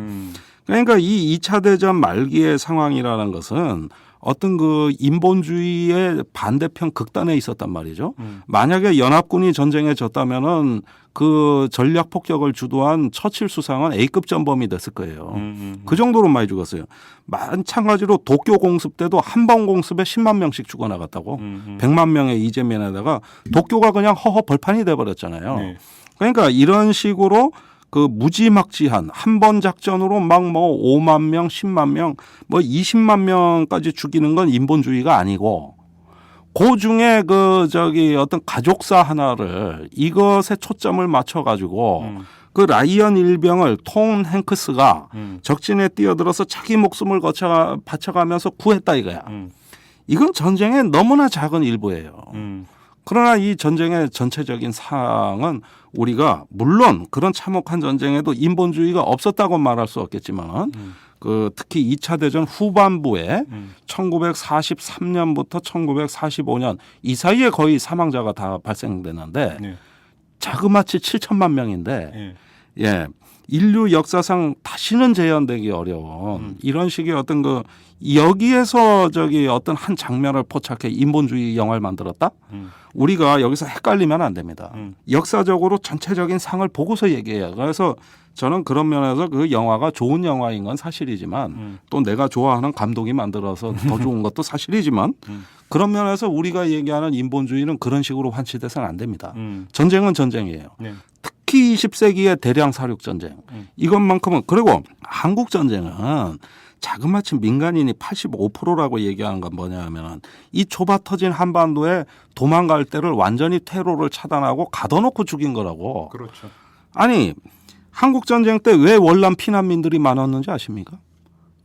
그러니까 이 2차 대전 말기의 상황이라는 것은 어떤 그 인본주의의 반대편 극단에 있었단 말이죠. 만약에 연합군이 전쟁에 졌다면은 그 전략 폭격을 주도한 처칠 수상은 A급 전범이 됐을 거예요. 그 정도로 많이 죽었어요. 마찬가지로 도쿄 공습 때도 한 번 공습에 10만 명씩 죽어나갔다고. 100만 명의 이재민에다가 도쿄가 그냥 허허 벌판이 돼버렸잖아요. 네. 그러니까 이런 식으로 그 무지막지한 한 번 작전으로 막 뭐 5만 명, 10만 명, 뭐 20만 명까지 죽이는 건 인본주의가 아니고 그 중에 어떤 가족사 하나를 이것에 초점을 맞춰 가지고 그 라이언 일병을 톰 행크스가 적진에 뛰어들어서 자기 목숨을 바쳐가면서 구했다 이거야. 이건 전쟁의 너무나 작은 일부예요. 그러나 이 전쟁의 전체적인 상황은 우리가 물론 그런 참혹한 전쟁에도 인본주의가 없었다고 말할 수 없겠지만 그 특히 2차 대전 후반부에 1943년부터 1945년 이 사이에 거의 사망자가 다 발생되는데 네. 자그마치 7천만 명인데 예. 인류 역사상 다시는 재현되기 어려운 이런 식의 어떤 그 여기에서 어떤 한 장면을 포착해 인본주의 영화를 만들었다? 우리가 여기서 헷갈리면 안 됩니다. 역사적으로 전체적인 상을 보고서 얘기해요. 그래서 저는 그런 면에서 그 영화가 좋은 영화인 건 사실이지만 또 내가 좋아하는 감독이 만들어서 더 좋은 것도 사실이지만 그런 면에서 우리가 얘기하는 인본주의는 그런 식으로 환치돼서는 안 됩니다. 전쟁은 전쟁이에요. 네. 특히 20세기의 대량 사륙 전쟁 이것만큼은 그리고 한국 전쟁은 자그마치 민간인이 85%라고 얘기하는 건 뭐냐 하면 이 좁아터진 한반도에 도망갈 때를 완전히 테러를 차단하고 가둬놓고 죽인 거라고. 그렇죠. 아니 한국 전쟁 때 왜 월남 피난민들이 많았는지 아십니까?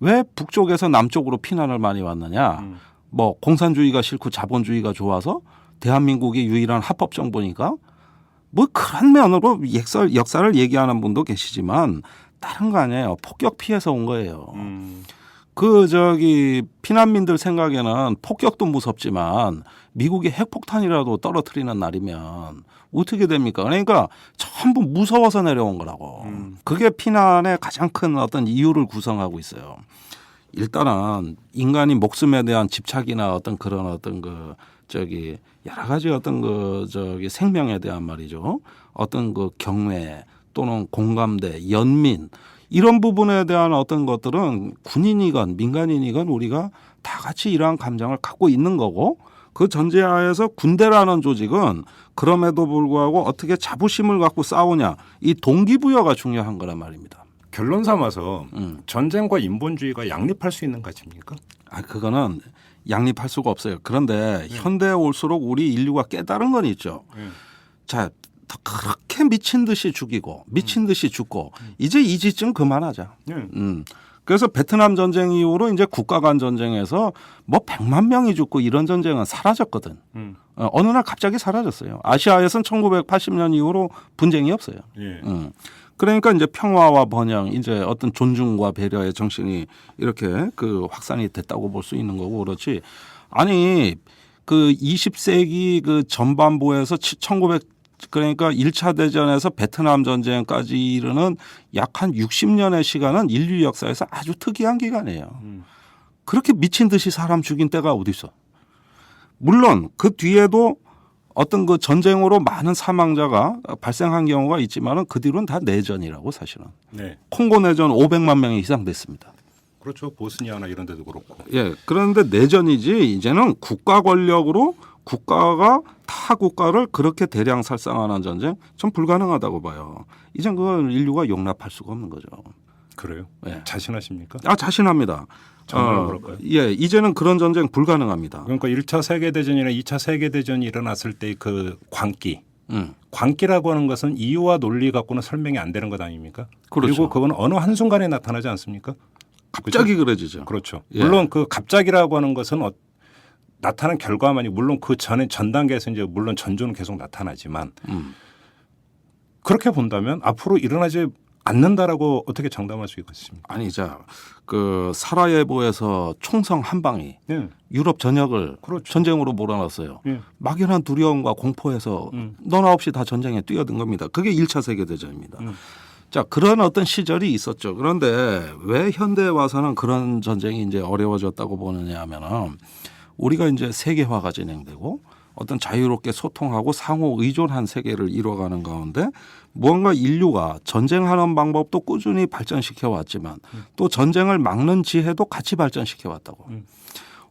왜 북쪽에서 남쪽으로 피난을 많이 왔느냐? 뭐 공산주의가 싫고 자본주의가 좋아서 대한민국이 유일한 합법 정부니까 뭐 그런 면으로 역사를 얘기하는 분도 계시지만 다른 거 아니에요. 폭격 피해서 온 거예요. 피난민들 생각에는 폭격도 무섭지만 미국이 핵폭탄이라도 떨어뜨리는 날이면 어떻게 됩니까? 그러니까 전부 무서워서 내려온 거라고. 그게 피난의 가장 큰 어떤 이유를 구성하고 있어요. 일단은 인간이 목숨에 대한 집착이나 어떤 그런 어떤 여러 가지 어떤 생명에 대한 말이죠. 어떤 경외 또는 공감대, 연민 이런 부분에 대한 어떤 것들은 군인이건 민간인이건 우리가 다 같이 이러한 감정을 갖고 있는 거고 그 전제하에서 군대라는 조직은 그럼에도 불구하고 어떻게 자부심을 갖고 싸우냐 이 동기부여가 중요한 거란 말입니다. 결론 삼아서 전쟁과 인본주의가 양립할 수 있는 가치입니까? 그거는 양립할 수가 없어요. 그런데 현대에 올수록 우리 인류가 깨달은 건 있죠. 자, 그렇게 미친 듯이 죽이고 미친 듯이 죽고 이제 이 짓 좀 그만하자. 그래서 베트남 전쟁 이후로 이제 국가 간 전쟁에서 뭐 100만 명이 죽고 이런 전쟁은 사라졌거든. 어느 날 갑자기 사라졌어요. 아시아에서는 1980년 이후로 분쟁이 없어요. 그러니까 이제 평화와 번영, 이제 어떤 존중과 배려의 정신이 이렇게 확산이 됐다고 볼 수 있는 거고 그렇지. 아니 20세기 전반부에서 그러니까 1차 대전에서 베트남 전쟁까지 이르는 약 한 60년의 시간은 인류 역사에서 아주 특이한 기간이에요. 그렇게 미친 듯이 사람 죽인 때가 어디 있어. 물론 그 뒤에도 어떤 전쟁으로 많은 사망자가 발생한 경우가 있지만은 그 뒤로는 다 내전이라고 사실은. 네. 콩고 내전 500만 명이 이상 됐습니다. 그렇죠. 보스니아나 이런 데도 그렇고. 예. 그런데 내전이지 이제는 국가 권력으로 국가가 타 국가를 그렇게 대량 살상하는 전쟁 전 불가능하다고 봐요. 이젠 그걸 인류가 용납할 수가 없는 거죠. 그래요? 예. 자신하십니까? 자신합니다. 정말로 그럴까요? 예, 이제는 그런 전쟁 불가능합니다. 그러니까 1차 세계대전이나 2차 세계대전이 일어났을 때 광기라고 하는 것은 이유와 논리 갖고는 설명이 안 되는 것 아닙니까? 그렇죠. 그리고 그건 어느 한순간에 나타나지 않습니까? 갑자기 그래지죠. 그렇죠. 예. 물론 갑자기라고 하는 것은 나타난 결과만이 물론 그 전에 전 단계에서 이제 물론 전조는 계속 나타나지만 그렇게 본다면 앞으로 일어나지 않는다라고 어떻게 장담할 수 있겠습니까? 아니 사라예보에서 총성 한 방이 유럽 전역을 그렇죠. 전쟁으로 몰아넣었어요. 예. 막연한 두려움과 공포에서 너나 없이 다 전쟁에 뛰어든 겁니다. 그게 1차 세계대전입니다. 자, 그런 어떤 시절이 있었죠. 그런데 왜 현대에 와서는 그런 전쟁이 이제 어려워졌다고 보느냐 하면은 우리가 이제 세계화가 진행되고 어떤 자유롭게 소통하고 상호 의존한 세계를 이뤄가는 가운데 무언가 인류가 전쟁하는 방법도 꾸준히 발전시켜 왔지만 또 전쟁을 막는 지혜도 같이 발전시켜 왔다고.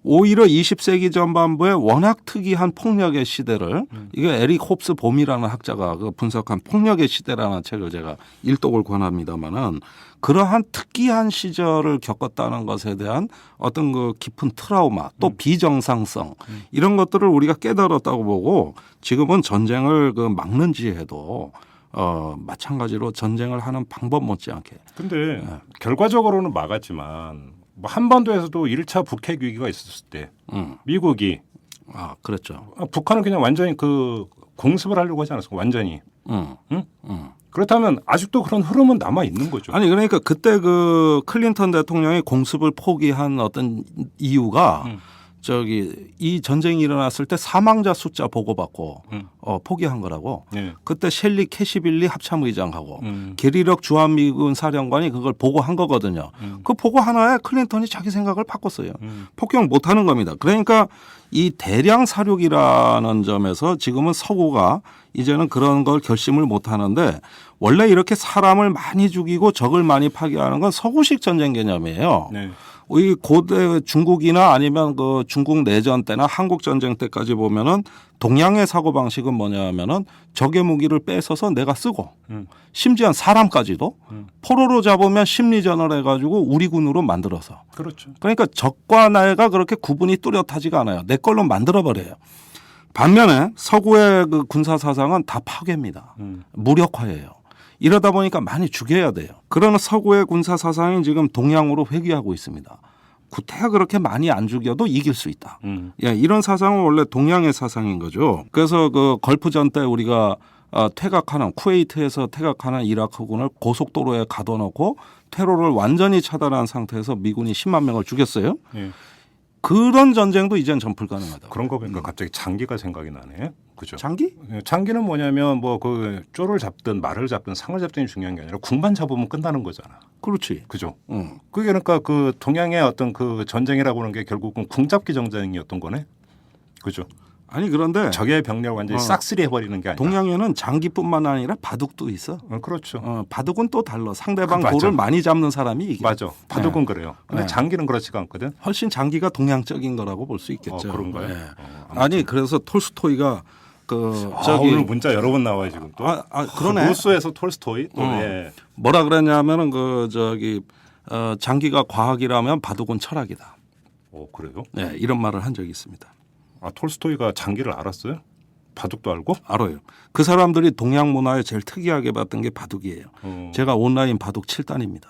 오히려 20세기 전반부에 워낙 특이한 폭력의 시대를 이게 에릭 홉스 봄이라는 학자가 분석한 폭력의 시대라는 책을 제가 일독을 권합니다마는 그러한 특이한 시절을 겪었다는 것에 대한 어떤 깊은 트라우마 또 비정상성 이런 것들을 우리가 깨달았다고 보고 지금은 전쟁을 막는 지혜도 마찬가지로 전쟁을 하는 방법 못지않게. 근데 결과적으로는 막았지만 뭐 한반도에서도 1차 북핵 위기가 있었을 때 미국이 그랬죠. 북한은 그냥 완전히 공습을 하려고 하지 않았을까? 완전히. 그렇다면 아직도 그런 흐름은 남아 있는 거죠. 아니 그러니까 그때 클린턴 대통령이 공습을 포기한 어떤 이유가 이 전쟁이 일어났을 때 사망자 숫자 보고받고 포기한 거라고. 네. 그때 셸리 캐시빌리 합참의장하고 게리력 주한미군 사령관이 그걸 보고한 거거든요. 그 보고 하나에 클린턴이 자기 생각을 바꿨어요. 폭격 못하는 겁니다. 그러니까 이 대량 사륙이라는 점에서 지금은 서구가 이제는 그런 걸 결심을 못하는데 원래 이렇게 사람을 많이 죽이고 적을 많이 파괴하는 건 서구식 전쟁 개념이에요. 네. 이 고대 중국이나 아니면 중국 내전 때나 한국 전쟁 때까지 보면은 동양의 사고 방식은 뭐냐면은 적의 무기를 뺏어서 내가 쓰고 심지어 사람까지도 포로로 잡으면 심리전을 해가지고 우리 군으로 만들어서. 그렇죠. 그러니까 적과 내가 그렇게 구분이 뚜렷하지가 않아요. 내 걸로 만들어버려요. 반면에 서구의 군사 사상은 다 파괴입니다. 무력화예요. 이러다 보니까 많이 죽여야 돼요. 그러나 서구의 군사 사상이 지금 동양으로 회귀하고 있습니다. 구태가 그렇게 많이 안 죽여도 이길 수 있다. 예, 이런 사상은 원래 동양의 사상인 거죠. 그래서 그 걸프전 때 우리가 퇴각하는 쿠웨이트에서 퇴각하는 이라크군을 고속도로에 가둬놓고 테러를 완전히 차단한 상태에서 미군이 10만 명을 죽였어요. 예. 그런 전쟁도 이젠 전 불가능하다. 그런 거 보니까 갑자기 장기가 생각이 나네. 그죠? 장기? 장기는 뭐냐면 뭐 그 쪼를 잡든 말을 잡든 상을 잡든이 중요한 게 아니라 궁만 잡으면 끝나는 거잖아. 그렇지. 그죠? 응. 그게 그러니까 그 동양의 어떤 그 전쟁이라고 하는 게 결국은 궁잡기 전쟁이었던 거네. 그죠? 아니 그런데 적의 병력을 완전히 싹쓸이 해버리는 게 아니라. 동양에는 장기뿐만 아니라 바둑도 있어. 그렇죠. 바둑은 또 달라. 상대방 맞아. 돌을 많이 잡는 사람이 이겨. 맞아. 바둑은 그래요. 근데 네. 장기는 그렇지가 않거든. 훨씬 장기가 동양적인 거라고 볼 수 있겠죠. 그런가요? 예. 아무튼. 아니 그래서 톨스토이가 오늘 문자 여러 번 나와요 지금 또. 그러네. 로스에서 톨스토이 또. 예. 뭐라 그랬냐면은 장기가 과학이라면 바둑은 철학이다. 그래요? 네, 이런 말을 한 적이 있습니다. 톨스토이가 장기를 알았어요? 바둑도 알고? 알아요. 그 사람들이 동양 문화에 제일 특이하게 봤던 게 바둑이에요. 제가 온라인 바둑 7단입니다.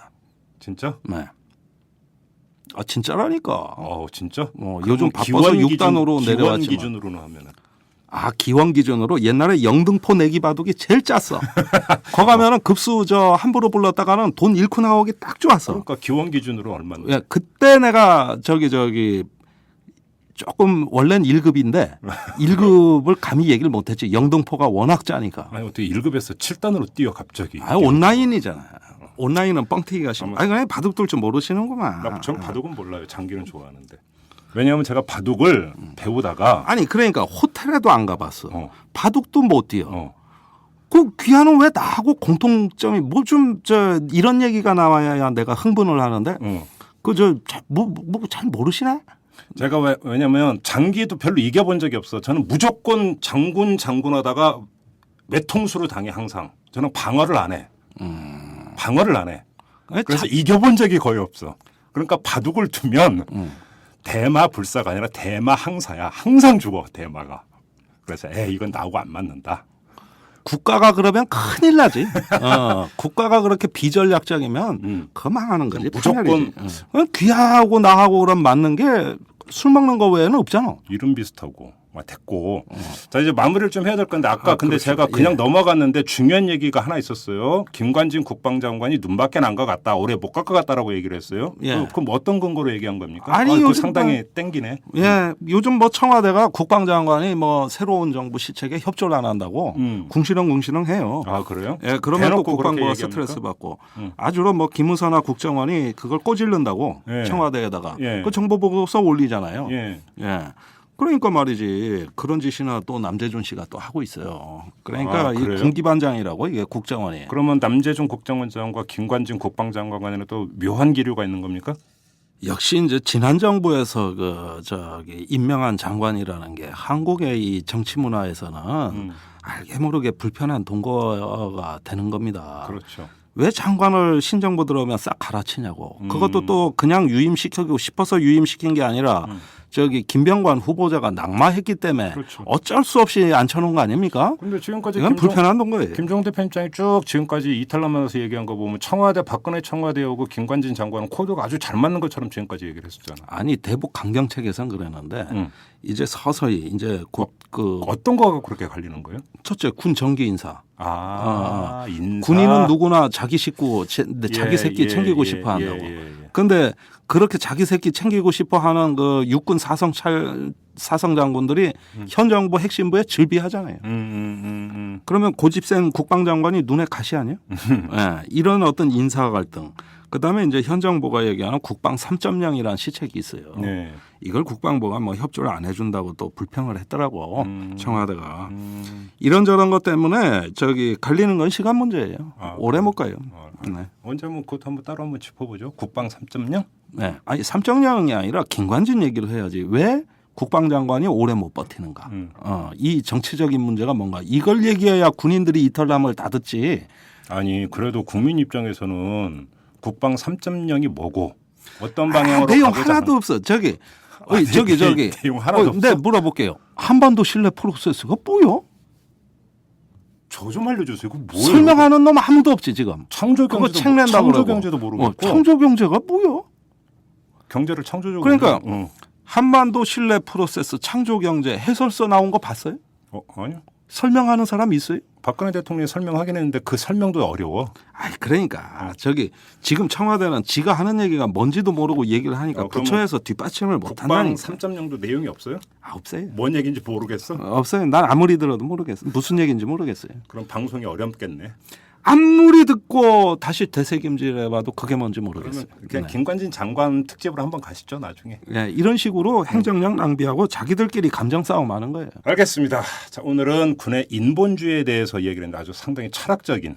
진짜? 네. 진짜라니까. 진짜? 요즘 바빠서 6단으로 기원 내려왔지만. 기준으로는 하면은. 기원 기준으로 옛날에 영등포 내기 바둑이 제일 짰어. 거 가면은 급수 함부로 불렀다가는 돈 잃고 나오기 딱 좋았어. 그러니까 기원 기준으로 얼마나? 야, 그때 내가 조금 원래는 1급인데 1급을 감히 얘기를 못했지. 영등포가 워낙 짜니까. 아니 어떻게 1급에서 7단으로 뛰어 갑자기? 온라인이잖아. 온라인은 뻥튀기가 심해. 그냥 바둑 둘 줄 모르시는구만. 전 바둑은 몰라요. 장기는 좋아하는데. 왜냐하면 제가 바둑을 배우다가 그러니까 호텔에도 안 가봤어. 바둑도 못 뛰어. 그 귀하는 왜 나하고 공통점이 이런 얘기가 나와야 내가 흥분을 하는데 잘 모르시네? 제가 왜냐면 장기도 별로 이겨본 적이 없어. 저는 무조건 장군하다가 외통수를 당해 항상. 저는 방어를 안 해. 방어를 안 해. 그래서 이겨본 적이 거의 없어. 그러니까 바둑을 두면 대마 불사가 아니라 대마 항사야. 항상 죽어 대마가. 그래서 이건 나하고 안 맞는다. 국가가 그러면 큰일 나지. 국가가 그렇게 비전략적이면 그거 망하는 거지. 무조건 귀하고 나하고 그럼 맞는 게 술 먹는 거 외에는 없잖아. 이름 비슷하고 됐고. 자 이제 마무리를 좀 해야 될 건데 아까 근데 그렇죠. 제가 그냥 넘어갔는데 중요한 얘기가 하나 있었어요. 김관진 국방장관이 눈밖에 난 것 같다. 올해 못 갈 것 같다라고 얘기를 했어요. 예. 그럼 어떤 근거로 얘기한 겁니까? 아니, 그거 요즘 상당히 땡기네. 예, 요즘 청와대가 국방장관이 새로운 정부 시책에 협조를 안 한다고 궁시렁 해요. 그래요? 예, 그러면 또 대놓고 그렇게 국방부가 얘기합니까? 스트레스 받고 아주로 김우선화 국정원이 그걸 꼬질른다고 예. 청와대에다가 예. 그 정보보고서 올리잖아요. 예. 그러니까 말이지 그런 짓이나 또 남재준 씨가 또 하고 있어요. 그러니까 이 그래요? 군기반장이라고 이게 국정원이. 그러면 남재준 국정원장과 김관진 국방장관 간에는 또 묘한 기류가 있는 겁니까? 역시 이제 지난 정부에서 임명한 장관이라는 게 한국의 이 정치 문화에서는 알게 모르게 불편한 동거가 되는 겁니다. 그렇죠. 왜 장관을 신정부 들어오면 싹 갈아치냐고. 그것도 또 그냥 유임시키고 싶어서 유임시킨 게 아니라 김병관 후보자가 낙마했기 때문에 그렇죠. 어쩔 수 없이 앉혀놓은 거 아닙니까? 근데 지금까지 이건 불편한 동거예요. 김종대 편집장이 쭉 지금까지 이탈 남아서 얘기한 거 보면 박근혜 청와대하고 김관진 장관은 코드가 아주 잘 맞는 것처럼 지금까지 얘기를 했었잖아. 아니 대북 강경책에선 그랬는데 이제 서서히 이제 어떤 거가 그렇게 갈리는 거예요? 첫째 군 정기 인사. 인사. 군인은 누구나 자기 식구, 자기 새끼 챙기고 싶어 한다고. 그런데 그렇게 자기 새끼 챙기고 싶어 하는 그 육군 사성 장군들이 현 정부 핵심부에 질비하잖아요. 그러면 고집센 국방장관이 눈에 가시 아니에요? 네, 이런 어떤 인사 갈등. 그다음에 이제 현 정부가 얘기하는 국방 3.0이라는 시책이 있어요. 네. 이걸 국방부가 협조를 안 해준다고 또 불평을 했더라고 청와대가. 이런저런 것 때문에 갈리는 건 시간 문제예요. 오래 못 가요. 네. 언제 그것 한번 따로 한번 짚어보죠. 국방 3.0? 네, 아니 3.0이 아니라 김관진 얘기를 해야지. 왜 국방장관이 오래 못 버티는가? 이 정치적인 문제가 뭔가? 이걸 얘기해야 군인들이 이탈남을 다 듣지. 아니 그래도 국민 입장에서는 국방 3.0이 뭐고 어떤 방향으로 내용 가고자 하나도 없어. 저기 내용 하나도 없어. 네, 물어볼게요. 한반도 신뢰 프로세스가 뭐요? 저 좀 알려주세요. 그거 뭐예요? 설명하는 놈 아무도 없지 지금. 창조경제도 그거 책 낸다고 그러고. 창조경제도 모르겠고. 창조경제가 뭐야? 경제를 창조적으로. 그러니까 한반도 신뢰 프로세스 창조경제 해설서 나온 거 봤어요? 아니요. 설명하는 사람 있어요? 박근혜 대통령이 설명하긴 했는데 그 설명도 어려워. 아이 그러니까 저기 지금 청와대는 지가 하는 얘기가 뭔지도 모르고 얘기를 하니까 그러면 부처에서 뒷받침을 못 국방 한다니까. 3.0도 내용이 없어요? 없어요. 뭔 얘기인지 모르겠어? 없어요. 난 아무리 들어도 모르겠어요. 무슨 얘기인지 모르겠어요. 그럼 방송이 어렵겠네. 아무리 듣고 다시 되새김질해봐도 그게 뭔지 모르겠어요. 그러면 그냥 네. 김관진 장관 특집으로 한번 가시죠 나중에. 예, 이런 식으로 행정력 낭비하고 자기들끼리 감정 싸움하는 거예요. 알겠습니다. 자, 오늘은 군의 인본주의에 대해서 얘기를 했는데 아주 상당히 철학적인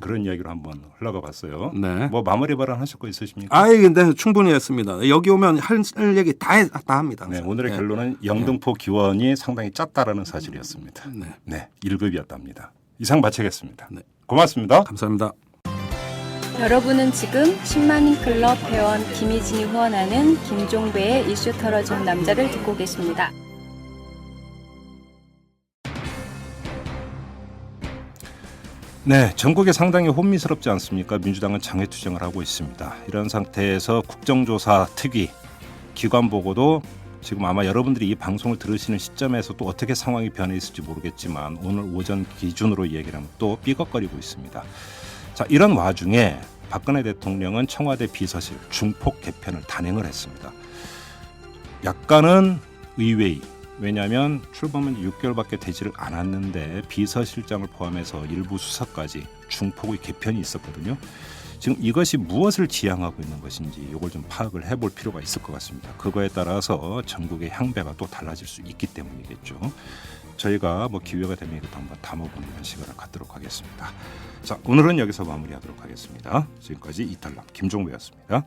그런 이야기로 한번 흘러가 봤어요. 네. 뭐 마무리 발언 하실 거 있으십니까? 아이 근데 충분히 했습니다. 여기 오면 할 얘기 다 합니다. 네, 항상. 오늘의 예. 결론은 영등포 기원이 상당히 짰다라는 사실이었습니다. 네, 1급이었답니다. 이상 마치겠습니다. 네. 고맙습니다. 감사합니다. 여러분은 지금 10만인 클럽 회원 김희진이 후원하는 김종배의 이슈 털어준 남자를 듣고 계십니다. 네, 전국에 상당히 혼미스럽지 않습니까? 민주당은 장외투쟁을 하고 있습니다. 이런 상태에서 국정조사 특위 기관 보고도 지금 아마 여러분들이 이 방송을 들으시는 시점에서 또 어떻게 상황이 변해 있을지 모르겠지만 오늘 오전 기준으로 얘기를 하면 또 삐걱거리고 있습니다. 자, 이런 와중에 박근혜 대통령은 청와대 비서실 중폭 개편을 단행을 했습니다. 약간은 의외의, 왜냐하면 출범은 6개월밖에 되지를 않았는데 비서실장을 포함해서 일부 수사까지 중폭의 개편이 있었거든요. 지금 이것이 무엇을 지향하고 있는 것인지 이걸 좀 파악을 해볼 필요가 있을 것 같습니다. 그거에 따라서 전국의 향배가 또 달라질 수 있기 때문이겠죠. 저희가 뭐 기회가 되면 이것도 한번 담아보는 시간을 갖도록 하겠습니다. 자, 오늘은 여기서 마무리하도록 하겠습니다. 지금까지 이탈남 김종배였습니다.